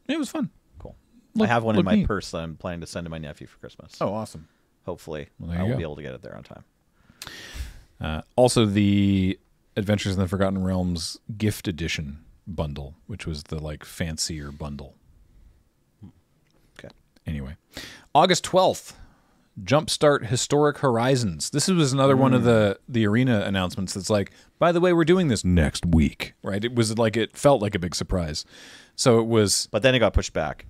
[SPEAKER 1] It was fun.
[SPEAKER 2] Cool.
[SPEAKER 1] Look-
[SPEAKER 2] I have one in
[SPEAKER 1] look
[SPEAKER 2] my
[SPEAKER 1] neat.
[SPEAKER 2] purse that I'm planning to send to my nephew for Christmas.
[SPEAKER 1] Oh, awesome.
[SPEAKER 2] Hopefully,
[SPEAKER 1] there
[SPEAKER 2] I
[SPEAKER 1] you
[SPEAKER 2] will
[SPEAKER 1] go.
[SPEAKER 2] be able to get it there on time.
[SPEAKER 1] Also, the Adventures in the Forgotten Realms gift edition bundle, which was the like fancier bundle.
[SPEAKER 2] Okay.
[SPEAKER 1] Anyway, August 12th, Jumpstart Historic Horizons. This was another one of the Arena announcements that's like, by the way, we're doing this next week, right? It was like, it felt like a big surprise. So it was,
[SPEAKER 2] But then it got pushed back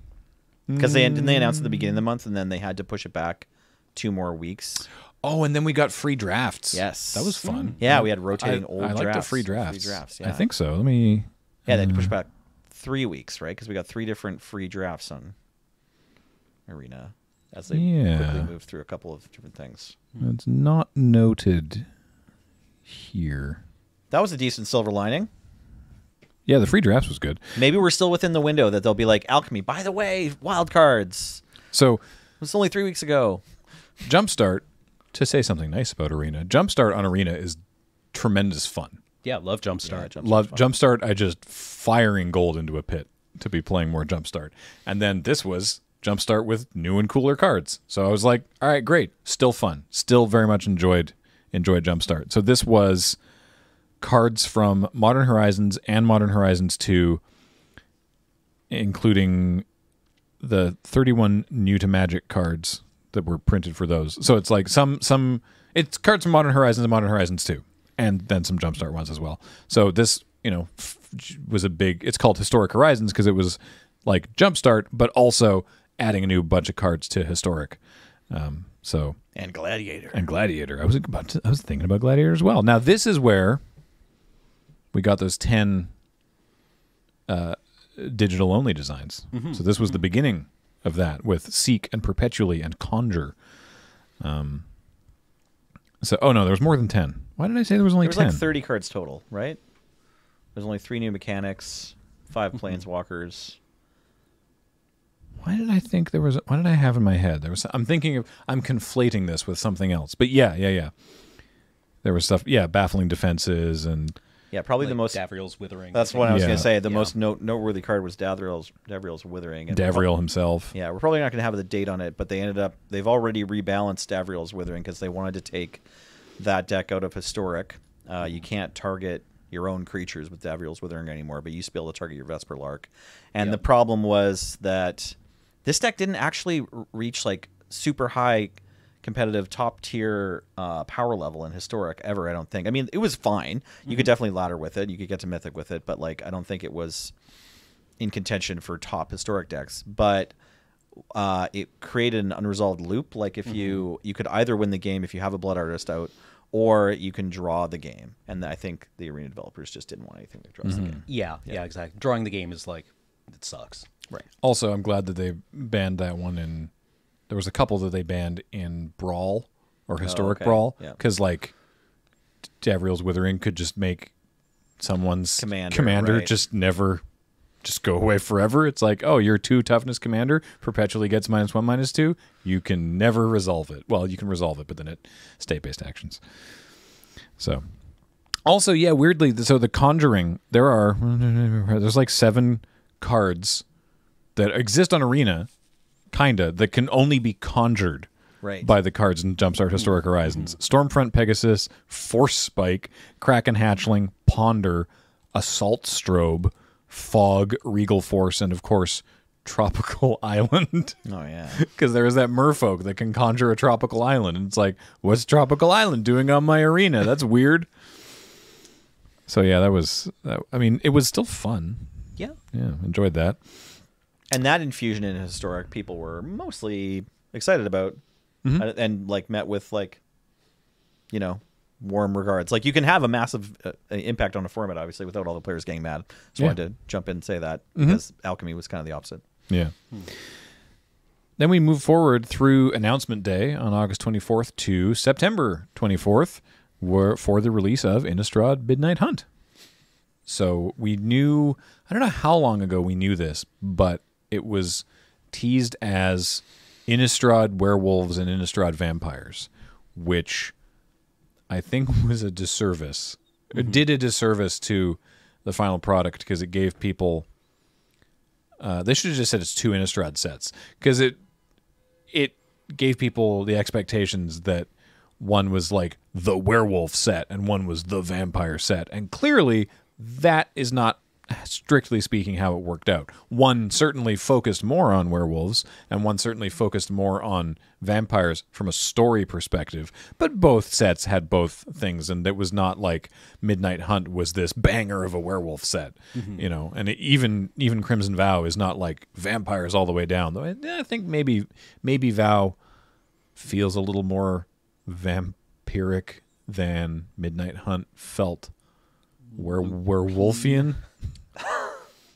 [SPEAKER 2] because didn't they announce at the beginning of the month, and then they had to push it back 2 more weeks.
[SPEAKER 1] oh, and then we got free drafts.
[SPEAKER 2] Yes.
[SPEAKER 1] That was fun.
[SPEAKER 2] Yeah, we had rotating old
[SPEAKER 1] I like
[SPEAKER 2] drafts.
[SPEAKER 1] the free drafts.
[SPEAKER 2] Free drafts, yeah.
[SPEAKER 1] I think so. Let me...
[SPEAKER 2] Yeah, they had to push back 3 weeks, right? Because we got 3 different free drafts on Arena as they quickly moved through a couple of different things.
[SPEAKER 1] It's not noted here.
[SPEAKER 2] That was a decent silver lining.
[SPEAKER 1] Yeah, the free drafts was good.
[SPEAKER 2] Maybe we're still within the window that they'll be like, Alchemy, by the way, wild cards.
[SPEAKER 1] So
[SPEAKER 2] It was only 3 weeks ago.
[SPEAKER 1] Jumpstart, to say something nice about Arena, Jumpstart on Arena is tremendous fun.
[SPEAKER 3] yeah, love Jumpstart.
[SPEAKER 1] Love Jumpstart. I just firing gold into a pit to be playing more Jumpstart. And then this was Jumpstart with new and cooler cards. So I was like, all right, great. Still fun. Still very much enjoyed Jumpstart. So this was cards from Modern Horizons and Modern Horizons 2, including the 31 new to Magic cards that were printed for those. So it's like it's cards from Modern Horizons and Modern Horizons 2, and then some Jumpstart ones as well. So this, was a big, it's called Historic Horizons because it was like Jumpstart, but also adding a new bunch of cards to Historic.
[SPEAKER 2] And Gladiator.
[SPEAKER 1] And Gladiator. I was thinking about Gladiator as well. Now this is where we got those 10 digital only designs. So this was the beginning of that with Seek and Perpetually and Conjure. Oh no, there was more than 10. Why did I say there was only 10?
[SPEAKER 2] There was like 30 cards total, right? There's only 3 new mechanics, 5 planeswalkers.
[SPEAKER 1] Why did I think there was? What did I have in my head? I'm conflating this with something else. But yeah. There was stuff. Yeah, baffling defenses and
[SPEAKER 2] Yeah, probably the most.
[SPEAKER 3] Davriel's Withering.
[SPEAKER 2] That's what I was going
[SPEAKER 1] Yeah.
[SPEAKER 2] to say. The most noteworthy card was Davriel's Withering. And
[SPEAKER 1] Davriel himself.
[SPEAKER 2] Yeah, we're probably not going to have the date on it, but they've already rebalanced Davriel's Withering because they wanted to take that deck out of Historic. You can't target your own creatures with Davriel's Withering anymore, but you used to be able to target your Vesper Lark. And the problem was that this deck didn't actually reach like super high competitive top tier power level in Historic ever. I don't think. I mean, it was fine. You could definitely ladder with it. You could get to Mythic with it, but like I don't think it was in contention for top Historic decks. But it created an unresolved loop. Like if you could either win the game if you have a Blood Artist out, or you can draw the game. And I think the Arena developers just didn't want anything that draws the game.
[SPEAKER 3] Yeah, exactly. Drawing the game is like, it sucks.
[SPEAKER 2] Right.
[SPEAKER 1] Also, I'm glad that they banned that one in. There was a couple that they banned in Brawl or Historic
[SPEAKER 2] okay.
[SPEAKER 1] Brawl
[SPEAKER 2] Yeah.
[SPEAKER 1] because like Davriel's Withering could just make someone's
[SPEAKER 2] Commander, right.
[SPEAKER 1] just go away forever. It's like, oh, your 2 toughness commander perpetually gets -1/-2. You can never resolve it. Well, you can resolve it, but then it state-based actions. So, also, yeah, weirdly, so the Conjuring, there's like 7 cards that exist on Arena, kinda, that can only be conjured
[SPEAKER 2] Right.
[SPEAKER 1] by the cards in Jumpstart Historic Horizons. Stormfront Pegasus, Force Spike, Kraken Hatchling, Ponder, Assault Strobe, Fog, Regal Force, and of course, Tropical Island.
[SPEAKER 2] Oh yeah.
[SPEAKER 1] Because there is that merfolk that can conjure a tropical island. And it's like, what's Tropical Island doing on my arena? That's weird. So yeah, I mean, it was still fun.
[SPEAKER 3] Yeah.
[SPEAKER 1] Yeah, enjoyed that.
[SPEAKER 2] And that infusion in Historic, people were mostly excited about, and like met with like, warm regards. Like you can have a massive impact on a format, obviously, without all the players getting mad. Just wanted to jump in and say that because Alchemy was kind of the opposite.
[SPEAKER 1] Yeah. Then we move forward through announcement day on August 24th to September 24th for the release of Innistrad Midnight Hunt. So we knew, I don't know how long ago we knew this, but it was teased as Innistrad Werewolves and Innistrad Vampires, which I think was a disservice. It did a disservice to the final product because it gave people... they should have just said it's 2 Innistrad sets, because it gave people the expectations that one was like the werewolf set and one was the vampire set. And clearly that is not, strictly speaking, how it worked out. One certainly focused more on werewolves and one certainly focused more on vampires from a story perspective, but both sets had both things, and it was not like Midnight Hunt was this banger of a werewolf set, and even Crimson Vow is not like vampires all the way down, though I think maybe Vow feels a little more vampiric than Midnight Hunt felt werewolfian.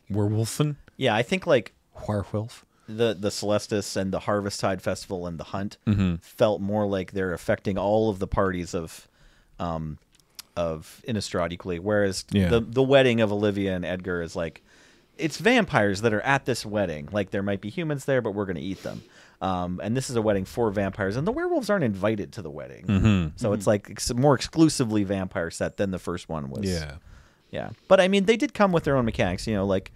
[SPEAKER 1] Werewolfen?
[SPEAKER 2] Yeah, I think like
[SPEAKER 1] Werewolf.
[SPEAKER 2] the Celestis and the Harvesttide Festival and the Hunt felt more like they're affecting all of the parties of Innistrad equally, whereas the wedding of Olivia and Edgar is like, it's vampires that are at this wedding. Like there might be humans there, but we're going to eat them. And this is a wedding for vampires, and the werewolves aren't invited to the wedding. So it's like it's a more exclusively vampire set than the first one was. Yeah. But I mean, they did come with their own mechanics. Like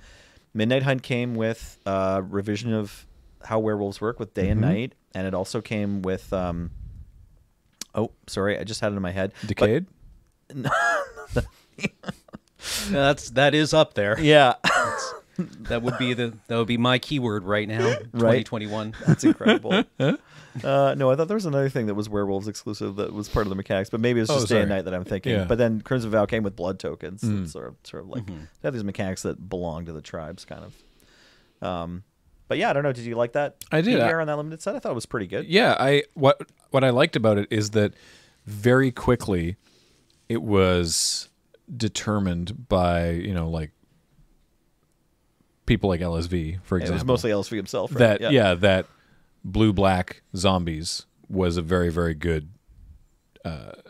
[SPEAKER 2] Midnight Hunt came with a revision of how werewolves work with day and night, and it also came with oh, sorry, I just had it in my head.
[SPEAKER 1] Decayed?
[SPEAKER 3] That is up there.
[SPEAKER 2] Yeah.
[SPEAKER 3] That would be my keyword right now. 2021.
[SPEAKER 2] That's incredible. No, I thought there was another thing that was werewolves exclusive that was part of the mechanics, but maybe it's just day and night that I'm thinking.
[SPEAKER 1] Yeah.
[SPEAKER 2] But then Crimson Vow came with blood tokens. It's sort of like they have these mechanics that belong to the tribes, kind of. But yeah, I don't know. Did you like that?
[SPEAKER 1] I did.
[SPEAKER 2] PBR on that limited set, I thought it was pretty good.
[SPEAKER 1] Yeah, what I liked about it is that very quickly it was determined by like people like LSV, for example.
[SPEAKER 2] It was mostly LSV himself, right?
[SPEAKER 1] That blue-black zombies was a very, very good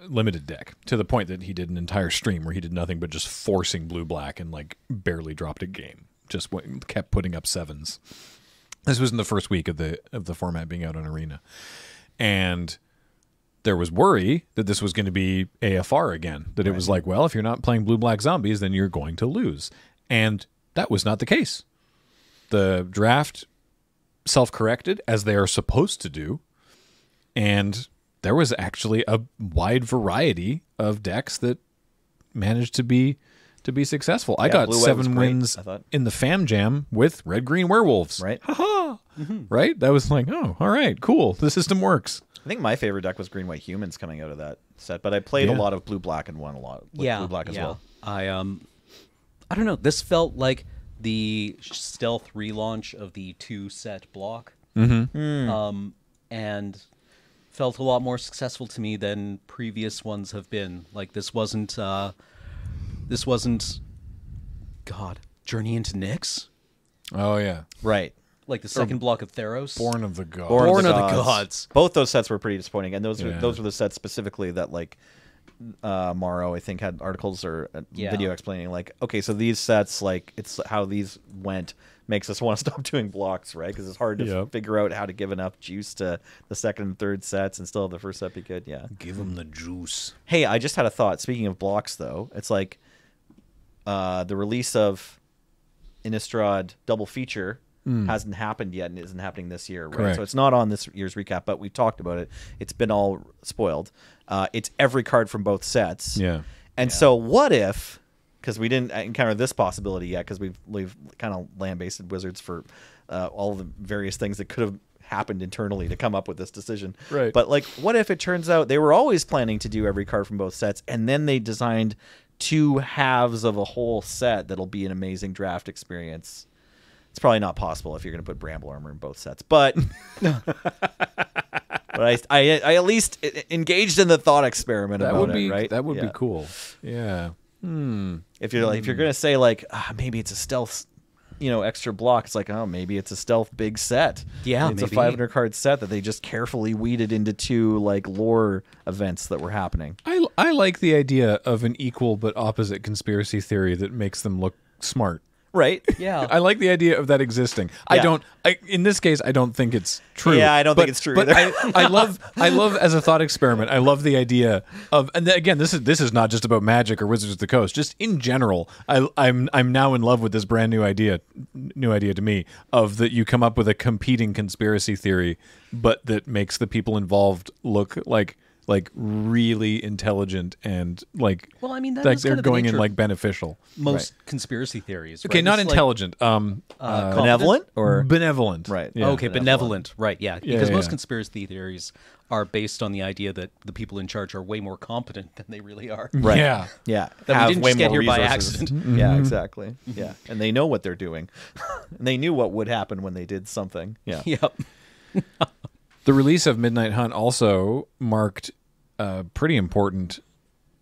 [SPEAKER 1] limited deck, to the point that he did an entire stream where he did nothing but just forcing blue-black and like barely dropped a game. Just kept putting up 7s. This was in the first week of the format being out on Arena. And there was worry that this was going to be AFR again. That it was like, well, if you're not playing blue-black zombies, then you're going to lose. And that was not the case. The draft self-corrected, as they are supposed to do, and there was actually a wide variety of decks that managed to be successful. I got 7 wins in the Fam Jam with Red Green Werewolves.
[SPEAKER 2] Right.
[SPEAKER 1] Ha-ha! Right? That was like, oh, all right, cool. The system works.
[SPEAKER 2] I think my favorite deck was Green White Humans coming out of that set, but I played a lot of Blue Black and won a lot with Blue Black as well.
[SPEAKER 3] I don't know. This felt like the stealth relaunch of the 2-set block, and felt a lot more successful to me than previous ones have been. Like this wasn't Journey into Nyx.
[SPEAKER 1] Oh yeah,
[SPEAKER 2] Right.
[SPEAKER 3] Like the second block of Theros.
[SPEAKER 1] Born of the Gods.
[SPEAKER 3] Born of the Gods.
[SPEAKER 2] Both those sets were pretty disappointing, and those were the sets specifically that like Morrow I think had articles or a video explaining like, okay, so these sets, like it's how these went makes us want to stop doing blocks, right? Because it's hard to figure out how to give enough juice to the second and third sets and still have the first set be good. Yeah,
[SPEAKER 1] Give them the juice.
[SPEAKER 2] Hey, I just had a thought. Speaking of blocks, though, it's like the release of Innistrad double feature hasn't happened yet and isn't happening this year, right?
[SPEAKER 1] Correct.
[SPEAKER 2] So it's not on this year's recap, but we talked about it. It's been all spoiled. It's every card from both sets.
[SPEAKER 1] Yeah.
[SPEAKER 2] And so what if, because we didn't encounter this possibility yet, because we've kind of lambasted Wizards for all the various things that could have happened internally to come up with this decision.
[SPEAKER 1] Right.
[SPEAKER 2] But like, what if it turns out they were always planning to do every card from both sets, and then they designed 2 halves of a whole set that'll be an amazing draft experience? It's probably not possible if you're going to put Bramble Armor in both sets, but but I at least engaged in the thought experiment about it, right?
[SPEAKER 1] That would be cool. Yeah.
[SPEAKER 2] If you're going to say like maybe it's a stealth, extra block, it's like, oh, maybe it's a stealth big set.
[SPEAKER 3] Yeah,
[SPEAKER 2] it's
[SPEAKER 3] maybe.
[SPEAKER 2] a 500 card set that they just carefully weeded into 2 like lore events that were happening.
[SPEAKER 1] I like the idea of an equal but opposite conspiracy theory that makes them look smart.
[SPEAKER 2] Right.
[SPEAKER 3] Yeah.
[SPEAKER 1] I like the idea of that existing.
[SPEAKER 2] Yeah.
[SPEAKER 1] In this case, I don't think it's true.
[SPEAKER 2] Yeah, I don't think it's true
[SPEAKER 1] But
[SPEAKER 2] either.
[SPEAKER 1] I love as a thought experiment. I love the idea of, and again, this is not just about Magic or Wizards of the Coast. Just in general, I'm now in love with this brand new idea to me of that you come up with a competing conspiracy theory, but that makes the people involved look like really intelligent and like,
[SPEAKER 3] Well, I mean, that
[SPEAKER 1] like
[SPEAKER 3] is
[SPEAKER 1] they're
[SPEAKER 3] kind of the
[SPEAKER 1] going in
[SPEAKER 3] nature
[SPEAKER 1] like beneficial.
[SPEAKER 3] most conspiracy theories.
[SPEAKER 1] Okay,
[SPEAKER 3] right?
[SPEAKER 1] not
[SPEAKER 3] It's like,
[SPEAKER 1] intelligent.
[SPEAKER 2] Benevolent or
[SPEAKER 1] Benevolent.
[SPEAKER 2] right?
[SPEAKER 1] Yeah.
[SPEAKER 3] Okay, benevolent. Right, yeah. Because
[SPEAKER 1] yeah,
[SPEAKER 3] most
[SPEAKER 1] yeah.
[SPEAKER 3] conspiracy theories are based on the idea that the people in charge are way more competent than they really are.
[SPEAKER 2] Right.
[SPEAKER 1] Yeah.
[SPEAKER 2] Yeah.
[SPEAKER 3] That we
[SPEAKER 2] have
[SPEAKER 3] didn't
[SPEAKER 2] way
[SPEAKER 3] just get
[SPEAKER 2] more
[SPEAKER 3] here by
[SPEAKER 2] resources.
[SPEAKER 3] accident.
[SPEAKER 2] Yeah, exactly. Yeah, and they know what they're doing, and they knew what would happen when they did something. Yeah.
[SPEAKER 3] Yep.
[SPEAKER 1] The release of Midnight Hunt also marked a pretty important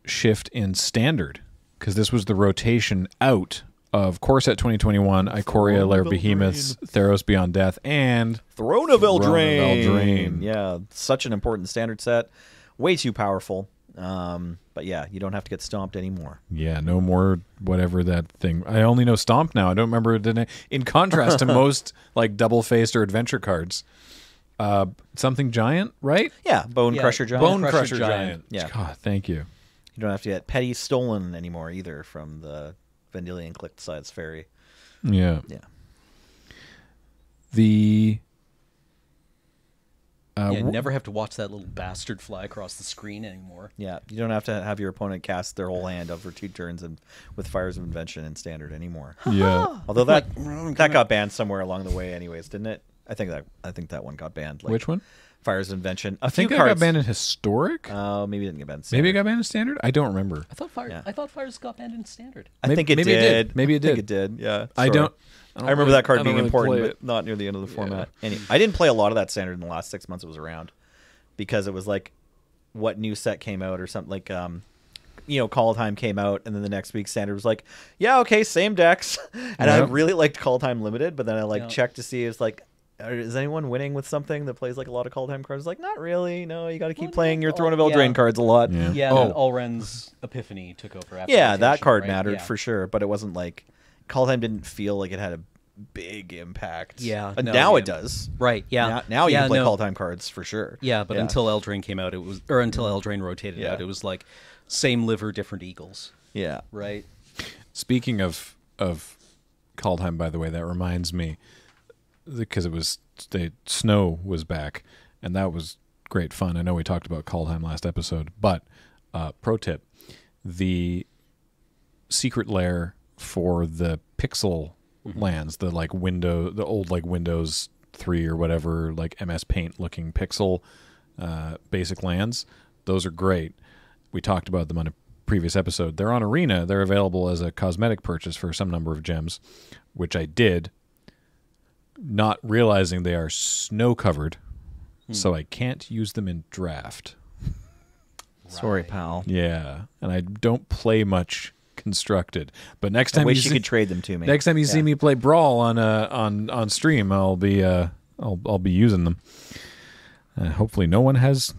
[SPEAKER 1] shift in standard because this was the rotation out of Core Set 2021, Ikoria, Lair of Behemoths, Theros Beyond Death, and
[SPEAKER 2] Throne of Eldraine.
[SPEAKER 1] Eldraine.
[SPEAKER 2] Yeah, such an important standard set. Way too powerful. But yeah, you don't have to get stomped anymore.
[SPEAKER 1] Yeah, no more whatever that thing. I only know Stomp now. I don't remember the name. In contrast to most like double-faced or adventure cards. Something giant, right?
[SPEAKER 2] Yeah, Bone Crusher Giant.
[SPEAKER 1] Bone Crusher Giant.
[SPEAKER 2] Yeah.
[SPEAKER 1] God, thank you.
[SPEAKER 2] You don't have to get petty stolen anymore either from the Vendilion Clicked Sides Fairy.
[SPEAKER 1] Yeah.
[SPEAKER 2] Yeah.
[SPEAKER 1] The
[SPEAKER 3] Never have to watch that little bastard fly across the screen anymore.
[SPEAKER 2] Yeah, you don't have to have your opponent cast their whole hand over 2 turns and with Fires of Invention in Standard anymore.
[SPEAKER 1] yeah.
[SPEAKER 2] Although that got banned somewhere along the way, anyways, didn't it? I think that one got banned. Like,
[SPEAKER 1] Which one?
[SPEAKER 2] Fires of Invention.
[SPEAKER 1] I think it got banned in Historic.
[SPEAKER 2] Maybe it didn't get banned. In
[SPEAKER 1] Maybe it
[SPEAKER 2] Standard.
[SPEAKER 1] got banned in Standard. I don't remember.
[SPEAKER 3] I thought Fires got banned in Standard.
[SPEAKER 2] I think it
[SPEAKER 1] maybe it
[SPEAKER 2] did.
[SPEAKER 1] did. Maybe it
[SPEAKER 2] I think
[SPEAKER 1] did.
[SPEAKER 2] it did. Yeah.
[SPEAKER 1] I
[SPEAKER 2] sorry.
[SPEAKER 1] don't
[SPEAKER 2] I remember that card being
[SPEAKER 1] really
[SPEAKER 2] important,
[SPEAKER 1] play
[SPEAKER 2] but
[SPEAKER 1] it.
[SPEAKER 2] not near the end of the format. Anyway, I didn't play a lot of that Standard in the last 6 months it was around because it was like what new set came out or something like Call Time came out, and then the next week Standard was like, yeah, okay, same decks. And I really liked Call Time Limited, but then I checked to see it's like, is anyone winning with something that plays like a lot of Call Time cards? Like, not really. No, you got to keep playing your Throne of Eldraine cards a lot.
[SPEAKER 1] Yeah.
[SPEAKER 3] Yeah, and then Ulren's Epiphany took over after
[SPEAKER 2] Yeah, that
[SPEAKER 3] rotation,
[SPEAKER 2] card
[SPEAKER 3] right?
[SPEAKER 2] mattered
[SPEAKER 3] Yeah.
[SPEAKER 2] for sure, but it wasn't like Call Time didn't feel like it had a big impact.
[SPEAKER 3] Yeah,
[SPEAKER 2] But
[SPEAKER 3] no,
[SPEAKER 2] now
[SPEAKER 3] yeah.
[SPEAKER 2] it does.
[SPEAKER 3] Right, yeah.
[SPEAKER 2] Now you
[SPEAKER 3] Yeah,
[SPEAKER 2] can play
[SPEAKER 3] no.
[SPEAKER 2] Call Time cards for sure.
[SPEAKER 3] Yeah, but until Eldraine came out, until Eldraine rotated out, it was like same liver, different eagles,
[SPEAKER 2] Yeah.
[SPEAKER 3] right?
[SPEAKER 1] Speaking of Kaldheim, by the way, that reminds me because the snow was back, and that was great fun. I know we talked about Kaldheim last episode, but pro tip: the secret lair for the pixel lands, the old like Windows 3 or whatever, like MS Paint looking pixel basic lands. Those are great. We talked about them on a previous episode. They're on Arena. They're available as a cosmetic purchase for some number of gems, which I did, not realizing they are snow-covered, so I can't use them in Draft.
[SPEAKER 2] Sorry, pal.
[SPEAKER 1] Yeah, and I don't play much Constructed. But next time
[SPEAKER 2] I wish you could trade them to me.
[SPEAKER 1] Next time you see me play Brawl on stream, I'll be using them. Hopefully, no one has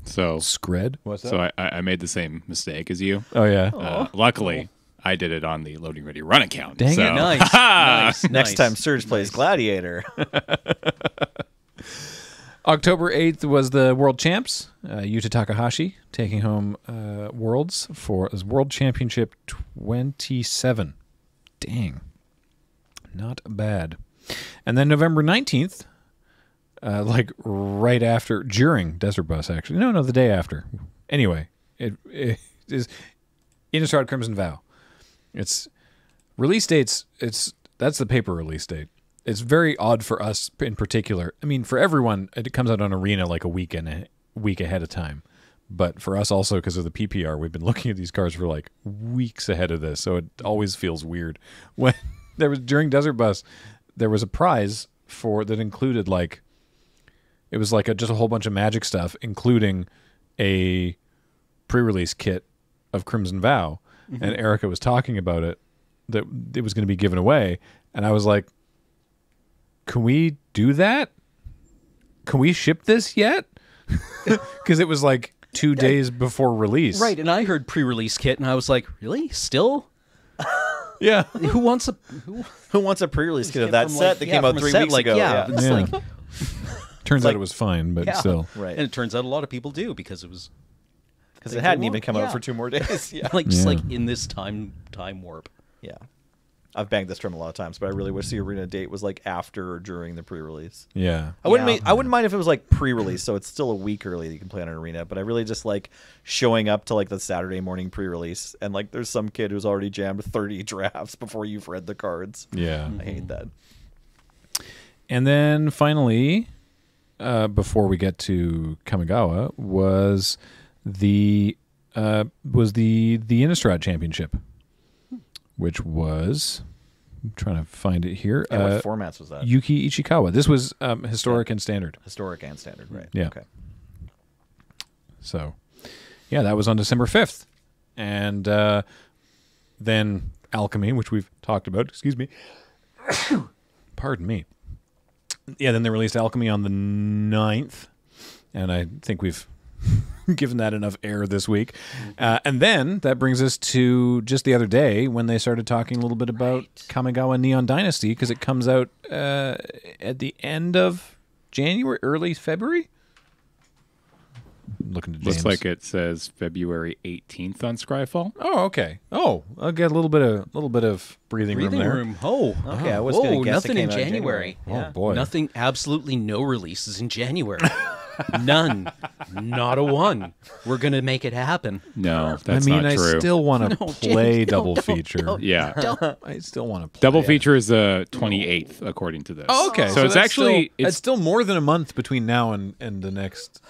[SPEAKER 1] Scred.
[SPEAKER 4] What's that? So I made the same mistake as you.
[SPEAKER 1] Oh yeah.
[SPEAKER 4] Luckily, I did it on the Loading Ready Run account.
[SPEAKER 1] Dang
[SPEAKER 4] so.
[SPEAKER 1] it!
[SPEAKER 3] Nice.
[SPEAKER 2] Next time Surge plays Gladiator.
[SPEAKER 1] October 8th was the World Champs. Yuta Takahashi taking home Worlds for his World Championship 27. Dang. Not bad. And then November 19th, like right after, during Desert Bus, actually. No, the day after. Anyway, it is Innistrad Crimson Vow. It's release dates, that's the paper release date. It's very odd for us in particular. I mean, for everyone, it comes out on Arena like a week ahead of time. But for us also, because of the PPR, we've been looking at these cards for like weeks ahead of this. So it always feels weird. When there was, during Desert Bus, there was a prize that included like, it was like just a whole bunch of Magic stuff, including a pre-release kit of Crimson Vow. Mm-hmm. And Erica was talking about it, that it was going to be given away. And I was like, can we do that? Can we ship this yet? Because it was like 2 days before release.
[SPEAKER 3] Right, and I heard pre-release kit, and I was like, really? Still?
[SPEAKER 1] Yeah.
[SPEAKER 3] Who wants a
[SPEAKER 2] pre-release kit of that set that came out 3 weeks ago?
[SPEAKER 3] Yeah. It's like,
[SPEAKER 1] turns out it was fine, but still.
[SPEAKER 2] Right.
[SPEAKER 3] And it turns out a lot of people do because it was...
[SPEAKER 2] Because it hadn't even come out for 2 more days. Yeah.
[SPEAKER 3] Like in this time warp.
[SPEAKER 2] Yeah. I've banged this drum a lot of times, but I really wish the Arena date was like after or during the pre-release.
[SPEAKER 1] Yeah.
[SPEAKER 2] I wouldn't mind if it was like pre-release, so it's still a week early that you can play on an Arena, but I really just like showing up to like the Saturday morning pre-release and like there's some kid who's already jammed 30 drafts before you've read the cards.
[SPEAKER 1] Yeah.
[SPEAKER 2] I hate that.
[SPEAKER 1] And then finally, before we get to Kamigawa, was the Innistrad Championship, which was, I'm trying to find it here.
[SPEAKER 2] And what formats was that?
[SPEAKER 1] Yuki Ichikawa. This was historic and standard.
[SPEAKER 2] Historic and standard, right?
[SPEAKER 1] Yeah.
[SPEAKER 2] Okay.
[SPEAKER 1] So, yeah, that was on December 5th, and then Alchemy, which we've talked about. Excuse me. Pardon me. Yeah, then they released Alchemy on the 9th, and I think we've given that enough air this week. And then that brings us to just the other day when they started talking a little bit about Kamigawa Neon Dynasty, because it comes out at the end of January, early February. Looking to James.
[SPEAKER 4] Looks like it says February 18th on Scryfall.
[SPEAKER 1] Oh, okay. Oh, I'll get a little bit of breathing room there.
[SPEAKER 3] Oh,
[SPEAKER 2] okay. I was going to guess
[SPEAKER 3] nothing
[SPEAKER 2] it
[SPEAKER 3] in
[SPEAKER 2] came out
[SPEAKER 3] January.
[SPEAKER 2] Yeah.
[SPEAKER 1] Oh boy,
[SPEAKER 3] Nothing. Absolutely no releases in January. None. Not a one. We're gonna make it happen.
[SPEAKER 4] No, that's not true.
[SPEAKER 1] I still want to play
[SPEAKER 3] James,
[SPEAKER 1] double feature.
[SPEAKER 4] Yeah.
[SPEAKER 1] I still want to play
[SPEAKER 4] Double feature is the 28th, according to this.
[SPEAKER 1] Oh, okay.
[SPEAKER 4] So it's
[SPEAKER 1] that's
[SPEAKER 4] actually
[SPEAKER 1] it's still more than a month between now and the next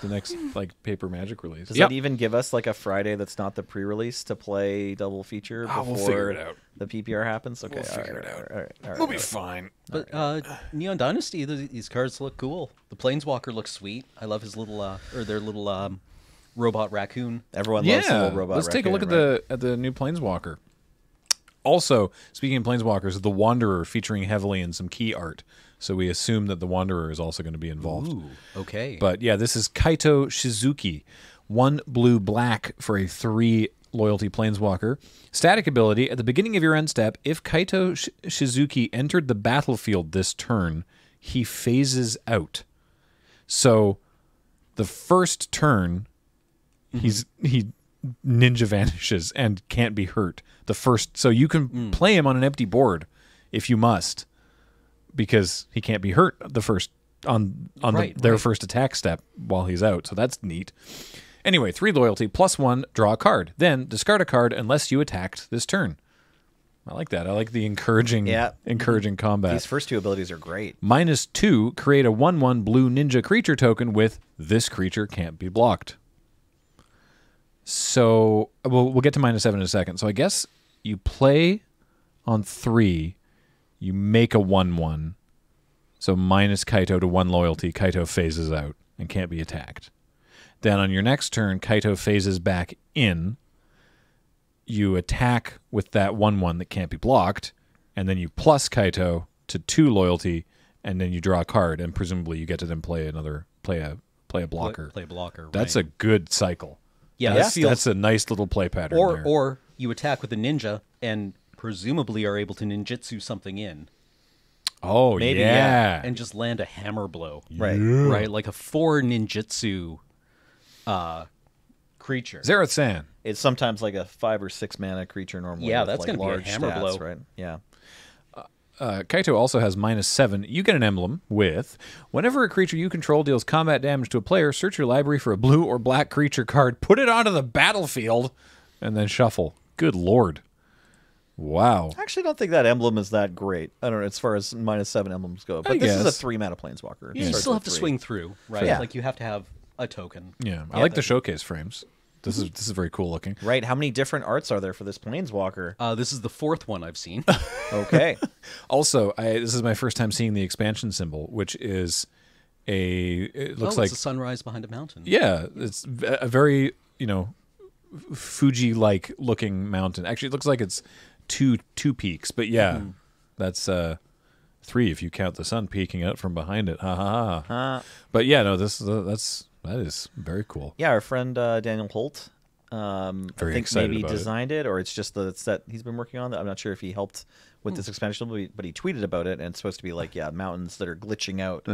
[SPEAKER 1] like Paper Magic release.
[SPEAKER 2] Does that even give us like a Friday that's not the pre-release to play double feature before
[SPEAKER 1] we'll figure it out.
[SPEAKER 2] The PPR happens? Okay,
[SPEAKER 1] We'll figure it out.
[SPEAKER 2] All right,
[SPEAKER 1] We'll be fine.
[SPEAKER 3] But Neon Dynasty, these cards look cool. The Planeswalker looks sweet. I love his little their little robot raccoon.
[SPEAKER 2] Everyone loves the little robot.
[SPEAKER 1] Let's take a look at the new Planeswalker. Also, speaking of Planeswalkers, the Wanderer featuring heavily in some key art. So we assume that the Wanderer is also going to be involved.
[SPEAKER 3] Ooh, okay.
[SPEAKER 1] But yeah, this is Kaito Shizuki. 1 blue-black for a 3 loyalty Planeswalker. Static ability, at the beginning of your end step, if Kaito Shizuki entered the battlefield this turn, he phases out. So the first turn, he ninja vanishes and can't be hurt. So you can play him on an empty board if you must, because he can't be hurt the first on their first attack step while he's out. So that's neat. Anyway, 3 loyalty, +1, draw a card. Then discard a card unless you attacked this turn. I like that. I like the encouraging combat.
[SPEAKER 2] These first two abilities are great.
[SPEAKER 1] -2, create a 1/1 blue ninja creature token with this creature can't be blocked. So we'll get to -7 in a second. So I guess you play on 3, you make a 1/1. So minus Kaito to 1 loyalty. Kaito phases out and can't be attacked. Then on your next turn, Kaito phases back in. You attack with that 1/1 that can't be blocked, and then you plus Kaito to 2 loyalty, and then you draw a card, and presumably you get to then play a blocker.
[SPEAKER 3] Play a blocker.
[SPEAKER 1] That's
[SPEAKER 3] right.
[SPEAKER 1] a good cycle.
[SPEAKER 3] Yeah,
[SPEAKER 1] That's a nice little play pattern. there.
[SPEAKER 3] Or you attack with a ninja and presumably are able to ninjutsu something in.
[SPEAKER 1] Oh,
[SPEAKER 2] Maybe,
[SPEAKER 1] yeah.
[SPEAKER 3] And just land a hammer blow.
[SPEAKER 2] Right.
[SPEAKER 3] Right, like a 4 ninjutsu creature.
[SPEAKER 1] Zerath-san.
[SPEAKER 2] It's sometimes like a 5 or 6 mana creature normally.
[SPEAKER 3] Yeah,
[SPEAKER 2] with,
[SPEAKER 3] that's
[SPEAKER 2] like,
[SPEAKER 3] gonna be a
[SPEAKER 2] large
[SPEAKER 3] hammer
[SPEAKER 2] stats,
[SPEAKER 3] blow.
[SPEAKER 2] right? Yeah.
[SPEAKER 1] Kaito also has -7. You get an emblem with, whenever a creature you control deals combat damage to a player, search your library for a blue or black creature card, put it onto the battlefield, and then shuffle. Good lord. Wow.
[SPEAKER 2] I actually don't think that emblem is that great. I don't know, as far as -7 emblems go. But this is a
[SPEAKER 1] guess.
[SPEAKER 2] 3 mana planeswalker. It
[SPEAKER 3] You
[SPEAKER 2] starts
[SPEAKER 3] still
[SPEAKER 2] with
[SPEAKER 3] have to
[SPEAKER 2] 3.
[SPEAKER 3] swing through, right?
[SPEAKER 2] Yeah.
[SPEAKER 3] Like you have to have a token.
[SPEAKER 1] Yeah, I like the showcase frames. This is very cool looking.
[SPEAKER 2] Right. How many different arts are there for this planeswalker?
[SPEAKER 3] This is the 4th one I've seen.
[SPEAKER 2] Okay.
[SPEAKER 1] Also, this is my first time seeing the expansion symbol, which is it looks like
[SPEAKER 3] it's a sunrise behind a mountain.
[SPEAKER 1] yeah, it's a very Fuji-like looking mountain. Actually, it looks like it's two peaks, but yeah, that's 3 if you count the sun peeking out from behind it. Ha ha ha. But yeah, no, that is very cool.
[SPEAKER 2] Yeah, our friend Daniel Holt, I think
[SPEAKER 1] excited
[SPEAKER 2] maybe
[SPEAKER 1] about it.
[SPEAKER 2] designed it, or it's just the set he's been working on. I'm not sure if he helped with this expansion, but he tweeted about it, and it's supposed to be like, mountains that are glitching out.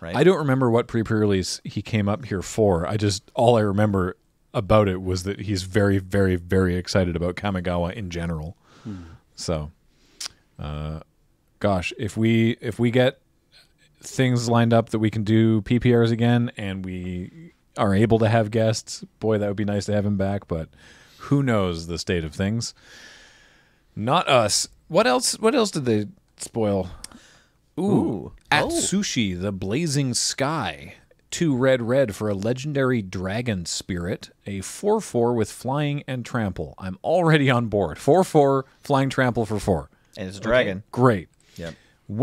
[SPEAKER 2] Right?
[SPEAKER 1] I don't remember what pre-release he came up here for. All I remember about it was that he's very, very, very excited about Kamigawa in general. So, gosh, if we get things lined up that we can do PPRs again and we are able to have guests, boy, that would be nice to have him back, but who knows the state of things. Not us. What else did they spoil? Ooh. Atsushi, the Blazing Sky. 2 red for a legendary dragon spirit. A 4/4 with flying and trample. I'm already on board. 4/4 flying trample for 4.
[SPEAKER 2] And it's a dragon.
[SPEAKER 1] Great.
[SPEAKER 2] Yep.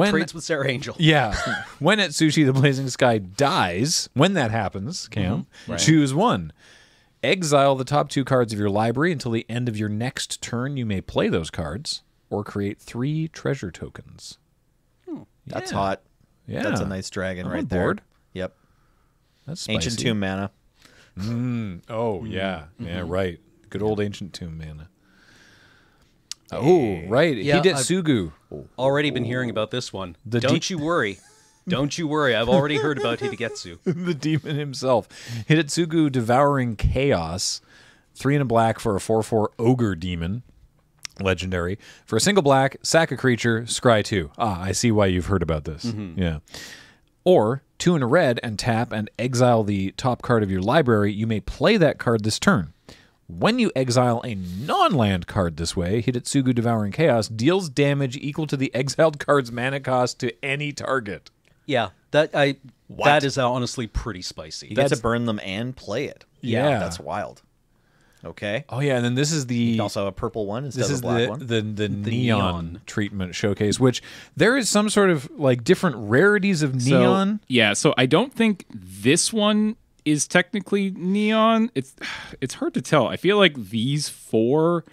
[SPEAKER 3] Trades with Sarah Angel.
[SPEAKER 1] Yeah. When Atsushi, the Blazing Sky dies, when that happens, Cam, choose 1. Exile the top 2 cards of your library until the end of your next turn. You may play those cards or create 3 treasure tokens.
[SPEAKER 2] That's hot.
[SPEAKER 1] Yeah.
[SPEAKER 2] That's a nice dragon
[SPEAKER 1] I'm
[SPEAKER 2] right
[SPEAKER 1] on
[SPEAKER 2] there.
[SPEAKER 1] board.
[SPEAKER 2] Yep.
[SPEAKER 1] That's spicy.
[SPEAKER 2] Ancient Tomb mana.
[SPEAKER 1] Oh, yeah. Yeah, right. Good old Ancient Tomb mana. Oh, right.
[SPEAKER 3] Yeah,
[SPEAKER 1] Hidetsugu.
[SPEAKER 3] Already been hearing about this one. Don't you worry. Don't you worry. I've already heard about Hidegetsu.
[SPEAKER 1] The demon himself. Hidetsugu Devouring Chaos. 3 and a black for a 4/4 ogre demon. Legendary. For a single black, sack a creature, scry 2. I see why you've heard about this. Yeah. Or 2 and a red and tap and exile the top card of your library. You may play that card this turn. When you exile a non-land card this way, Hidetsugu Devouring Chaos deals damage equal to the exiled card's mana cost to any target.
[SPEAKER 3] Yeah, that is honestly pretty spicy.
[SPEAKER 2] You get to burn them and play it.
[SPEAKER 1] Yeah.
[SPEAKER 2] That's wild. Okay.
[SPEAKER 1] Oh, yeah, and then this is the...
[SPEAKER 2] You can also have a purple one instead
[SPEAKER 1] This
[SPEAKER 2] of
[SPEAKER 1] is
[SPEAKER 2] a black one.
[SPEAKER 1] the neon treatment showcase, which there is some sort of like different rarities of neon.
[SPEAKER 4] So I don't think this one is technically neon. It's hard to tell. I feel like these 4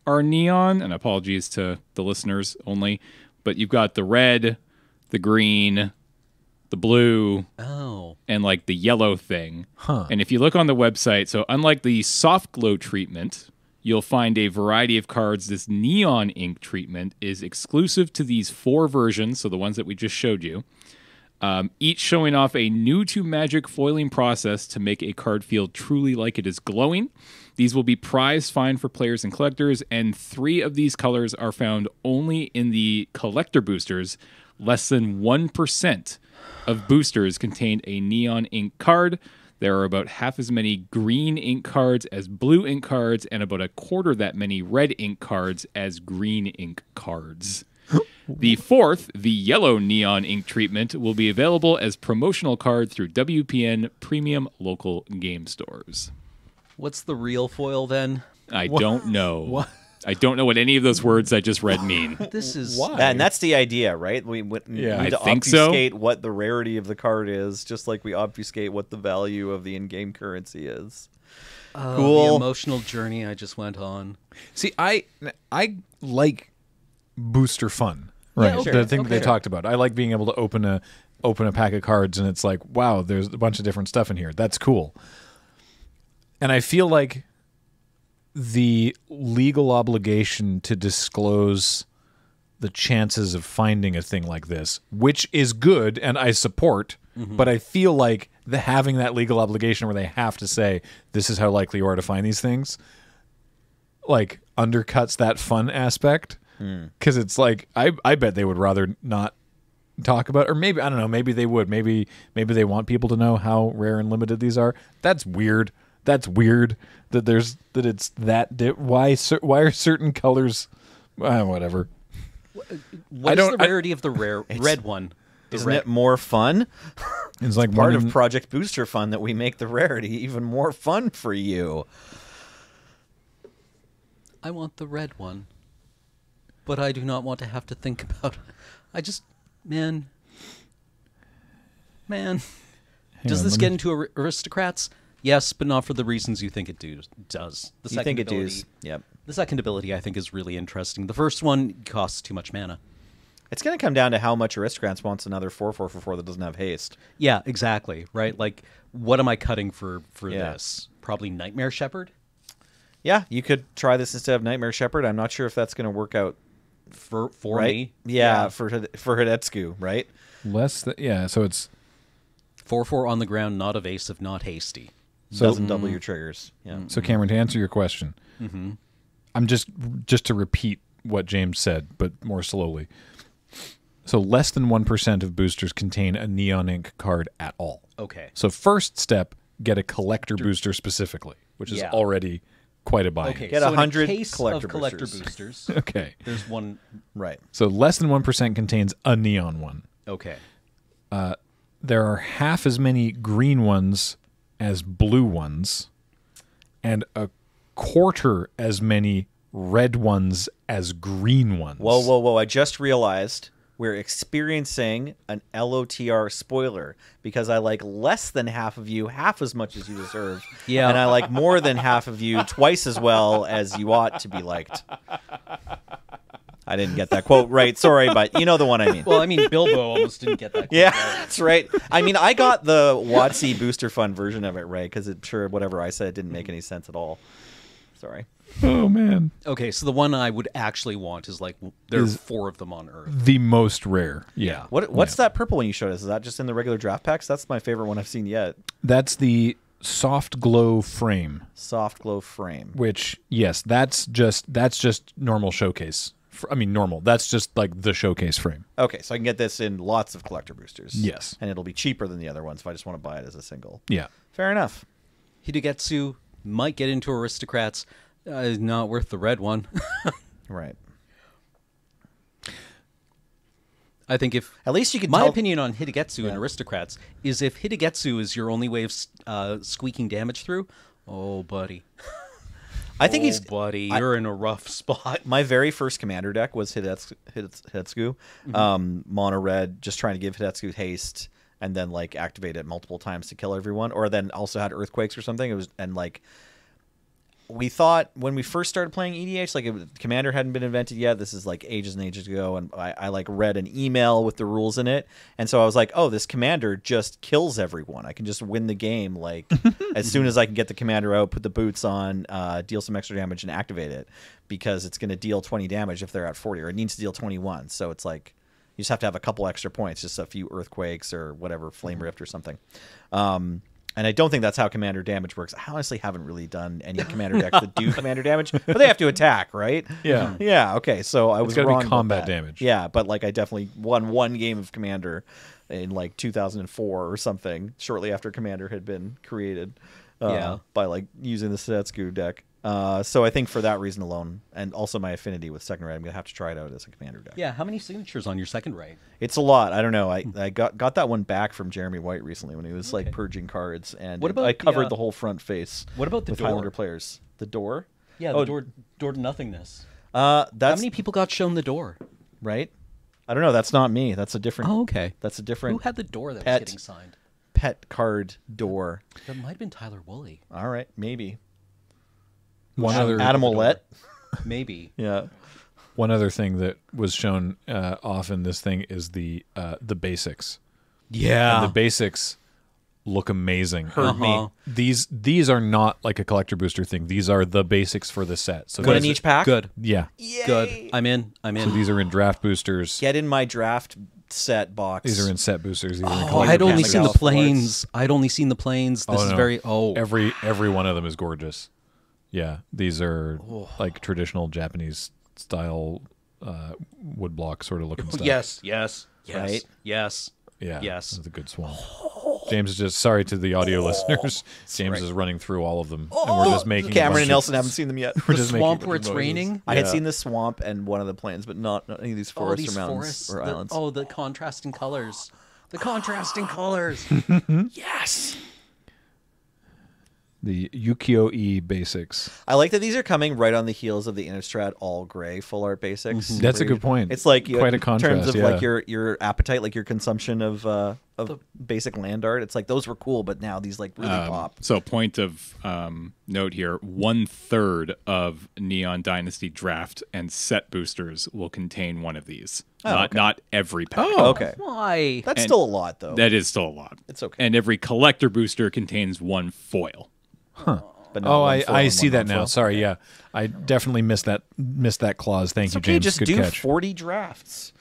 [SPEAKER 4] are neon, and apologies to the listeners only, but you've got the red, the green, the blue, and like the yellow thing. And if you look on the website, so unlike the soft glow treatment, you'll find a variety of cards. This neon ink treatment is exclusive to these 4 versions, so the ones that we just showed you. Each showing off a new to Magic foiling process to make a card feel truly like it is glowing. These will be prize find for players and collectors, and 3 of these colors are found only in the collector boosters. Less than 1% of boosters contained a neon ink card. There are about half as many green ink cards as blue ink cards, and about a quarter that many red ink cards as green ink cards. The fourth, the yellow neon ink treatment, will be available as promotional card through WPN premium local game stores.
[SPEAKER 3] What's the real foil then?
[SPEAKER 4] I don't know.
[SPEAKER 1] What?
[SPEAKER 4] I don't know what any of those words I just read mean.
[SPEAKER 3] This is
[SPEAKER 1] Why?
[SPEAKER 2] And that's the idea, right? We need
[SPEAKER 1] Yeah.
[SPEAKER 2] to
[SPEAKER 4] I think so.
[SPEAKER 2] obfuscate what the rarity of the card is, just like we obfuscate what the value of the in-game currency is.
[SPEAKER 3] the
[SPEAKER 2] Cool.
[SPEAKER 3] emotional journey I just went on.
[SPEAKER 1] See, I like booster fun, right?
[SPEAKER 3] okay.
[SPEAKER 1] The thing that they
[SPEAKER 3] Okay.
[SPEAKER 1] talked about. I like being able to open a pack of cards and it's like, wow, there's a bunch of different stuff in here. That's cool. And I feel like the legal obligation to disclose the chances of finding a thing like this, which is good and I support, but I feel like having that legal obligation where they have to say this is how likely you are to find these things, like undercuts that fun aspect. Because it's like I bet they would rather not talk about, or maybe I don't know, maybe they would, maybe they want people to know how rare and limited these are. That's weird. That's weird that it's that why are certain colors whatever.
[SPEAKER 3] What is the rarity of the red one?
[SPEAKER 2] Isn't it more fun?
[SPEAKER 1] It's like
[SPEAKER 2] Part
[SPEAKER 1] one
[SPEAKER 2] of
[SPEAKER 1] in-
[SPEAKER 2] Project Booster Fun that we make the rarity even more fun for you.
[SPEAKER 3] I want the red one, but I do not want to have to think about it. I just, man. Does
[SPEAKER 1] on,
[SPEAKER 3] this
[SPEAKER 1] let
[SPEAKER 3] get
[SPEAKER 1] me-
[SPEAKER 3] into aristocrats? Yes, but not for the reasons you think it does. The
[SPEAKER 2] You
[SPEAKER 3] second
[SPEAKER 2] think it
[SPEAKER 3] ability,
[SPEAKER 2] does? Yep.
[SPEAKER 3] The second ability I think is really interesting. The first one costs too much mana.
[SPEAKER 2] It's going to come down to how much Aristocrats wants another 4/4 for 4 that doesn't have haste.
[SPEAKER 3] Yeah, exactly. Right? Like, what am I cutting for
[SPEAKER 2] Yeah.
[SPEAKER 3] this? Probably Nightmare Shepherd
[SPEAKER 2] Yeah, you could try this instead of Nightmare Shepherd. I'm not sure if that's going to work out
[SPEAKER 3] for
[SPEAKER 2] right.
[SPEAKER 3] me.
[SPEAKER 2] Yeah, for Hidetsugu, right?
[SPEAKER 1] so it's
[SPEAKER 3] 4/4 on the ground, not evasive, not hasty.
[SPEAKER 1] so
[SPEAKER 2] Doesn't double your triggers. Yeah.
[SPEAKER 1] So Cameron, to answer your question, I'm just to repeat what James said, but more slowly. So less than 1% of boosters contain a neon ink card at all.
[SPEAKER 3] Okay.
[SPEAKER 1] So first step, get a collector booster specifically, which is
[SPEAKER 3] Yeah.
[SPEAKER 1] already quite a buy.
[SPEAKER 3] Okay.
[SPEAKER 2] Get
[SPEAKER 3] so in a
[SPEAKER 2] 100
[SPEAKER 3] case
[SPEAKER 2] collector
[SPEAKER 3] of collector
[SPEAKER 2] boosters.
[SPEAKER 3] boosters.
[SPEAKER 1] Okay.
[SPEAKER 3] There's one.
[SPEAKER 2] Right.
[SPEAKER 1] So less than 1% contains a neon one.
[SPEAKER 3] Okay.
[SPEAKER 1] There are half as many green ones as blue ones, and a quarter as many red ones as green ones.
[SPEAKER 2] Whoa. I just realized we're experiencing an LOTR spoiler because I like less than half of you half as much as you deserve.
[SPEAKER 3] Yeah.
[SPEAKER 2] And I like more than half of you twice as well as you ought to be liked. I didn't get that quote right. Sorry, but you know the one I mean.
[SPEAKER 3] Well, I mean, Bilbo almost didn't get that.
[SPEAKER 2] Yeah, that's right. I mean, I got the WotC Booster Fun version of it right because it sure whatever I said didn't make any sense at all. Sorry.
[SPEAKER 1] Oh, man.
[SPEAKER 3] Okay, so the one I would actually want is like there are 4 of them on Earth.
[SPEAKER 1] The most rare. Yeah.
[SPEAKER 2] What's that purple one you showed us? Is that just in the regular draft packs? That's my favorite one I've seen yet.
[SPEAKER 1] That's the soft glow frame,
[SPEAKER 2] Soft glow frame.
[SPEAKER 1] which, yes, that's just normal showcase. Normal. That's just like the showcase frame.
[SPEAKER 2] Okay, so I can get this in lots of collector boosters.
[SPEAKER 1] Yes.
[SPEAKER 2] And it'll be cheaper than the other ones if I just want to buy it as a single.
[SPEAKER 1] Yeah.
[SPEAKER 2] Fair enough.
[SPEAKER 3] Hidegetsu might get into aristocrats. Not worth the red one.
[SPEAKER 2] Right.
[SPEAKER 3] I think if
[SPEAKER 2] At least you can
[SPEAKER 3] my
[SPEAKER 2] tell...
[SPEAKER 3] opinion on Hidegetsu and aristocrats is if Hidegetsu is your only way of squeaking damage through, oh buddy,
[SPEAKER 2] I think he's...
[SPEAKER 3] buddy, you're in a rough spot.
[SPEAKER 2] My very first commander deck was Hidetsugu. Mono red, just trying to give Hidetsugu haste and then like activate it multiple times to kill everyone, or then also had earthquakes or something. It was, and like we thought when we first started playing EDH, like Commander hadn't been invented yet. This is like ages and ages ago, and I like read an email with the rules in it, and so I was like, oh, this Commander just kills everyone. I can just win the game like as soon as I can get the Commander out, put the boots on, deal some extra damage, and activate it because it's going to deal 20 damage if they're at 40, or it needs to deal 21. So it's like you just have to have a couple extra points, just a few earthquakes or whatever, flame rift or something. And I don't think that's how commander damage works. I honestly haven't really done any commander decks that do commander damage, but they have to attack, right?
[SPEAKER 1] Yeah.
[SPEAKER 2] Yeah, okay. So I was
[SPEAKER 1] gotta be
[SPEAKER 2] wrong about
[SPEAKER 1] combat
[SPEAKER 2] that.
[SPEAKER 1] damage.
[SPEAKER 2] Yeah, but like I definitely won one game of commander in like 2004 or something, shortly after commander had been created. By like using the Setsuku deck. So I think for that reason alone, and also my affinity with second right, I'm gonna have to try it out as a commander deck.
[SPEAKER 3] Yeah, how many signatures on your second right?
[SPEAKER 2] It's a lot. I don't know. I got that one back from Jeremy White recently when he was like purging cards, and
[SPEAKER 3] What about
[SPEAKER 2] I covered
[SPEAKER 3] the,
[SPEAKER 2] the whole front face.
[SPEAKER 3] What about the
[SPEAKER 2] with
[SPEAKER 3] door?
[SPEAKER 2] Highlander players? The door?
[SPEAKER 3] Yeah, the door to nothingness.
[SPEAKER 2] That's
[SPEAKER 3] How many people got shown the door?
[SPEAKER 2] right. I don't know. That's not me. That's a different.
[SPEAKER 3] Oh, okay.
[SPEAKER 2] That's a different.
[SPEAKER 3] Who had the door that
[SPEAKER 2] pet.
[SPEAKER 3] was getting signed?
[SPEAKER 2] Pet card door.
[SPEAKER 3] That might have been Tyler Woolley.
[SPEAKER 2] All right, maybe.
[SPEAKER 1] One other
[SPEAKER 2] Adam Olette.
[SPEAKER 3] Maybe.
[SPEAKER 2] Yeah.
[SPEAKER 1] One other thing that was shown off in this thing is the basics.
[SPEAKER 3] Yeah.
[SPEAKER 1] And the basics look amazing.
[SPEAKER 3] Heard me.
[SPEAKER 1] These are not like a collector booster thing. These are the basics for the set. So
[SPEAKER 2] Good in
[SPEAKER 1] these-
[SPEAKER 2] each pack.
[SPEAKER 3] Good.
[SPEAKER 1] Yeah.
[SPEAKER 3] Good. I'm in.
[SPEAKER 1] So these are in draft boosters.
[SPEAKER 2] Get in my draft set box.
[SPEAKER 1] These are in set boosters. These are in
[SPEAKER 3] Oh,
[SPEAKER 1] collector
[SPEAKER 3] I'd only
[SPEAKER 1] boosters.
[SPEAKER 3] seen the
[SPEAKER 2] Galaxy
[SPEAKER 3] planes. I'd only seen the planes. This
[SPEAKER 1] Oh,
[SPEAKER 3] is
[SPEAKER 1] no.
[SPEAKER 3] very.
[SPEAKER 1] Every one of them is gorgeous. Yeah, these are like traditional Japanese style woodblock sort of looking stuff.
[SPEAKER 3] Yes.
[SPEAKER 2] Right?
[SPEAKER 3] Yes.
[SPEAKER 1] Yeah.
[SPEAKER 3] Yes.
[SPEAKER 1] That's a good swamp. James is just sorry to the audio listeners. James
[SPEAKER 2] right.
[SPEAKER 1] is running through all of them, and we're just making. a
[SPEAKER 2] Cameron
[SPEAKER 1] bunch
[SPEAKER 2] and
[SPEAKER 1] of-
[SPEAKER 2] Nelson haven't seen them yet.
[SPEAKER 1] We're
[SPEAKER 3] The
[SPEAKER 1] just making a
[SPEAKER 3] swamp
[SPEAKER 1] bunch
[SPEAKER 3] where
[SPEAKER 1] of
[SPEAKER 3] it's
[SPEAKER 1] noises.
[SPEAKER 3] raining.
[SPEAKER 2] I had seen the swamp and one of the plains, but not any of these forests
[SPEAKER 3] these
[SPEAKER 2] or mountains
[SPEAKER 3] forests.
[SPEAKER 2] or islands.
[SPEAKER 3] The contrasting colors. The contrasting colors.
[SPEAKER 2] Yes.
[SPEAKER 1] The Yukio-e basics.
[SPEAKER 2] I like that these are coming right on the heels of the Innistrad all gray full art basics.
[SPEAKER 1] That's a good point.
[SPEAKER 2] It's like
[SPEAKER 1] Quite a
[SPEAKER 2] in
[SPEAKER 1] contrast,
[SPEAKER 2] terms of
[SPEAKER 1] yeah.
[SPEAKER 2] like your appetite, like your consumption of basic land art. It's like those were cool, but now these like really pop.
[SPEAKER 4] So, point of note here: 1/3 of Neon Dynasty draft and set boosters will contain one of these. Not every pack.
[SPEAKER 1] Oh.
[SPEAKER 2] Okay,
[SPEAKER 3] Why?
[SPEAKER 2] that's
[SPEAKER 4] And
[SPEAKER 2] still a lot though.
[SPEAKER 4] That is still a lot.
[SPEAKER 2] It's okay.
[SPEAKER 4] And every collector booster contains one foil.
[SPEAKER 2] But not
[SPEAKER 1] Oh,
[SPEAKER 2] one foil
[SPEAKER 1] I
[SPEAKER 2] and
[SPEAKER 1] see
[SPEAKER 2] one
[SPEAKER 1] that
[SPEAKER 2] non-foil.
[SPEAKER 1] now. Sorry, yeah, I definitely missed that clause. Thank
[SPEAKER 2] It's
[SPEAKER 1] you,
[SPEAKER 2] okay.
[SPEAKER 1] James.
[SPEAKER 2] Just
[SPEAKER 1] Good
[SPEAKER 2] do
[SPEAKER 1] catch.
[SPEAKER 2] 40 drafts.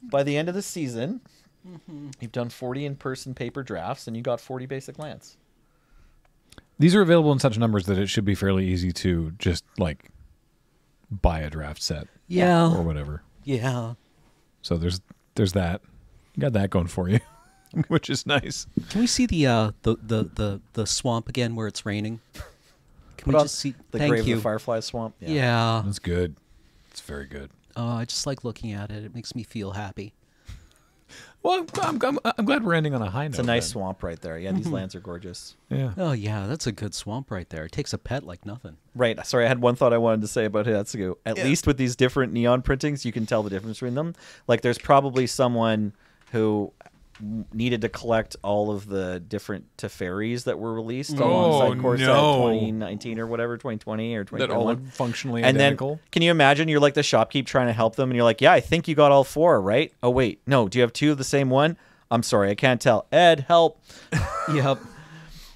[SPEAKER 2] By the end of the season, you've done 40 in-person paper drafts, and you got 40 basic lands.
[SPEAKER 1] These are available in such numbers that it should be fairly easy to just like buy a draft set,
[SPEAKER 3] Yeah.
[SPEAKER 1] or whatever.
[SPEAKER 3] Yeah.
[SPEAKER 1] So there's that. You got that going for you, which is nice.
[SPEAKER 3] Can we see the swamp again where it's raining? Can
[SPEAKER 2] Put
[SPEAKER 3] we
[SPEAKER 2] on
[SPEAKER 3] just see?
[SPEAKER 2] the
[SPEAKER 3] Thank
[SPEAKER 2] Grave
[SPEAKER 3] you.
[SPEAKER 2] of the Firefly Swamp.
[SPEAKER 3] Yeah.
[SPEAKER 1] That's good. It's very good.
[SPEAKER 3] Oh, I just like looking at it. It makes me feel happy.
[SPEAKER 1] Well, I'm glad we're ending on a high note.
[SPEAKER 2] It's a nice
[SPEAKER 1] then.
[SPEAKER 2] swamp right there. Yeah, these lands are gorgeous.
[SPEAKER 1] Yeah.
[SPEAKER 3] Oh yeah, that's a good swamp right there. It takes a pet like nothing.
[SPEAKER 2] Right. Sorry, I had one thought I wanted to say about Hitotsugu. At least with these different neon printings, you can tell the difference between them. Like, there's probably someone who needed to collect all of the different Teferis that were released alongside Core Set
[SPEAKER 1] no.
[SPEAKER 2] 2019 or whatever, 2020 or
[SPEAKER 1] That all
[SPEAKER 2] 2021.
[SPEAKER 1] look functionally
[SPEAKER 2] And
[SPEAKER 1] identical.
[SPEAKER 2] then, can you imagine you're like the shopkeep trying to help them, and you're like, yeah, I think you got all 4, right? Oh, wait, no, do you have 2 of the same one? I'm sorry, I can't tell. Ed, help.
[SPEAKER 3] Yep.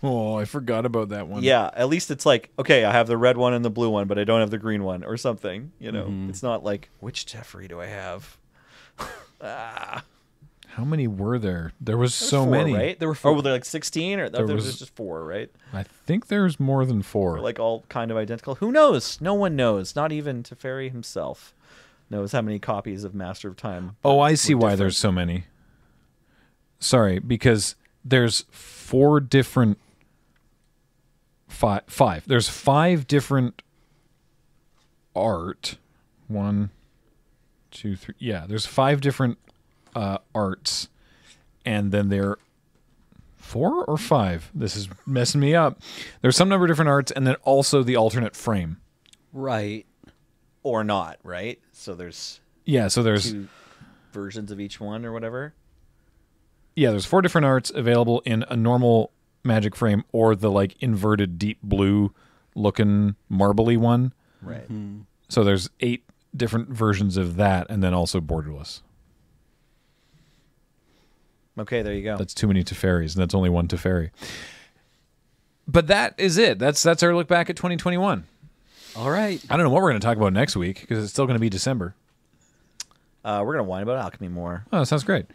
[SPEAKER 1] Oh, I forgot about that one.
[SPEAKER 2] Yeah, at least it's like, okay, I have the red one and the blue one, but I don't have the green one or something. You know, it's not like, which Teferi do I have?
[SPEAKER 1] How many were there? There was so
[SPEAKER 2] 4,
[SPEAKER 1] many.
[SPEAKER 2] right?
[SPEAKER 3] There were 4.
[SPEAKER 2] Or were there like 16? Or there was
[SPEAKER 1] was-
[SPEAKER 2] just 4, right?
[SPEAKER 1] I think there's more than 4.
[SPEAKER 2] Or like all kind of identical. Who knows? No one knows. Not even Teferi himself knows how many copies of Master of Time.
[SPEAKER 1] Oh, I see
[SPEAKER 2] were
[SPEAKER 1] why
[SPEAKER 2] different.
[SPEAKER 1] there's so many. Sorry, because there's 4 different five. There's 5 different art. 1, 2, 3. Yeah, there's 5 different arts, and then there 4 or 5. This is messing me up. There's some number of different arts, and then also the alternate frame.
[SPEAKER 3] Right.
[SPEAKER 2] Or not, right? So there's
[SPEAKER 1] Yeah, so there's
[SPEAKER 2] 2 versions of each one or whatever.
[SPEAKER 1] there's 4 different arts available in a normal Magic frame or the like inverted deep blue looking marbly one.
[SPEAKER 2] Right.
[SPEAKER 1] So there's 8 different versions of that, and then also borderless.
[SPEAKER 2] Okay, there you go.
[SPEAKER 1] That's too many Teferis, and that's only one Teferi. But that is it. That's our look back at 2021.
[SPEAKER 3] All right.
[SPEAKER 1] I don't know what we're going to talk about next week because it's still going to be December.
[SPEAKER 2] We're going to whine about alchemy more.
[SPEAKER 1] Oh, that sounds great.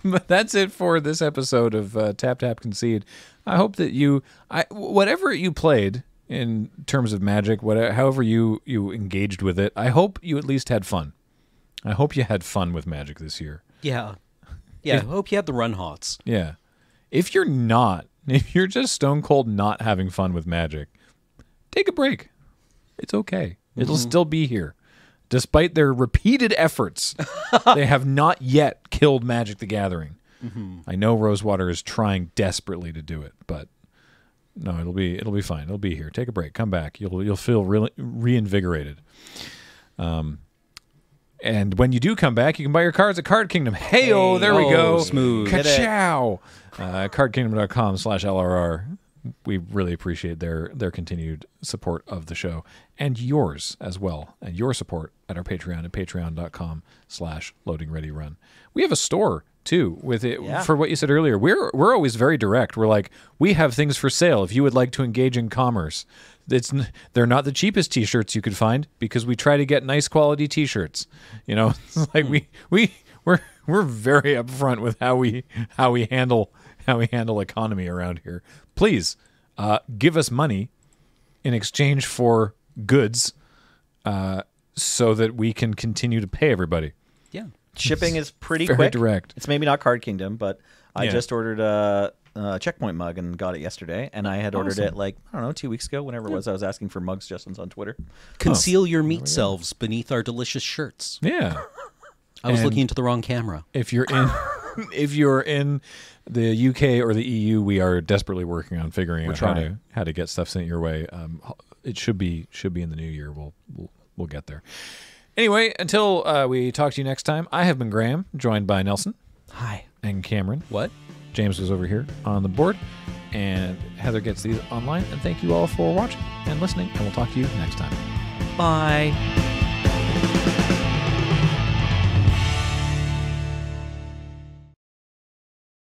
[SPEAKER 1] But that's it for this episode of Tap Tap Concede. I hope that whatever you played in terms of Magic, however you engaged with it, I hope you at least had fun. I hope you had fun with Magic this year.
[SPEAKER 3] Yeah. Yeah, I hope you had the run hots.
[SPEAKER 1] Yeah. If you're just stone cold not having fun with Magic, take a break. It's okay. It'll still be here. Despite their repeated efforts, they have not yet killed Magic the Gathering. I know Rosewater is trying desperately to do it, but no, it'll be fine. It'll be here. Take a break. Come back. You'll feel really reinvigorated. And when you do come back, you can buy your cards at Card Kingdom. Hey-oh, there we go.
[SPEAKER 3] Smooth.
[SPEAKER 1] Ka-chow. CardKingdom.com/LRR. We really appreciate their continued support of the show and yours as well, and your support at our Patreon at patreon.com/loadingreadyrun. We have a store too with it. For what you said earlier. We're always very direct. We're like, we have things for sale if you would like to engage in commerce. They're not the cheapest t-shirts you could find because we try to get nice quality t-shirts. You know, it's like we're very upfront with how we handle economy around here. Please give us money in exchange for goods so that we can continue to pay everybody.
[SPEAKER 3] Yeah.
[SPEAKER 2] Shipping is pretty
[SPEAKER 1] Very
[SPEAKER 2] quick.
[SPEAKER 1] direct.
[SPEAKER 2] It's maybe not Card Kingdom, but I
[SPEAKER 1] Yeah.
[SPEAKER 2] just ordered a Checkpoint mug and got it yesterday. And I had ordered it 2 weeks ago, whenever it was. I was asking for mug suggestions on Twitter.
[SPEAKER 3] Conceal your meat selves beneath our delicious shirts.
[SPEAKER 1] Yeah.
[SPEAKER 3] I was
[SPEAKER 1] And
[SPEAKER 3] looking into the wrong camera.
[SPEAKER 1] If you're in the UK or the EU, we are desperately working on figuring out how to get stuff sent your way. It should be in the new year. We'll get there. Anyway, until we talk to you next time, I have been Graham, joined by Nelson.
[SPEAKER 3] Hi.
[SPEAKER 1] And Cameron.
[SPEAKER 3] What?
[SPEAKER 1] James was over here on the board, and Heather gets these online. And thank you all for watching and listening, and we'll talk to you next time.
[SPEAKER 3] Bye.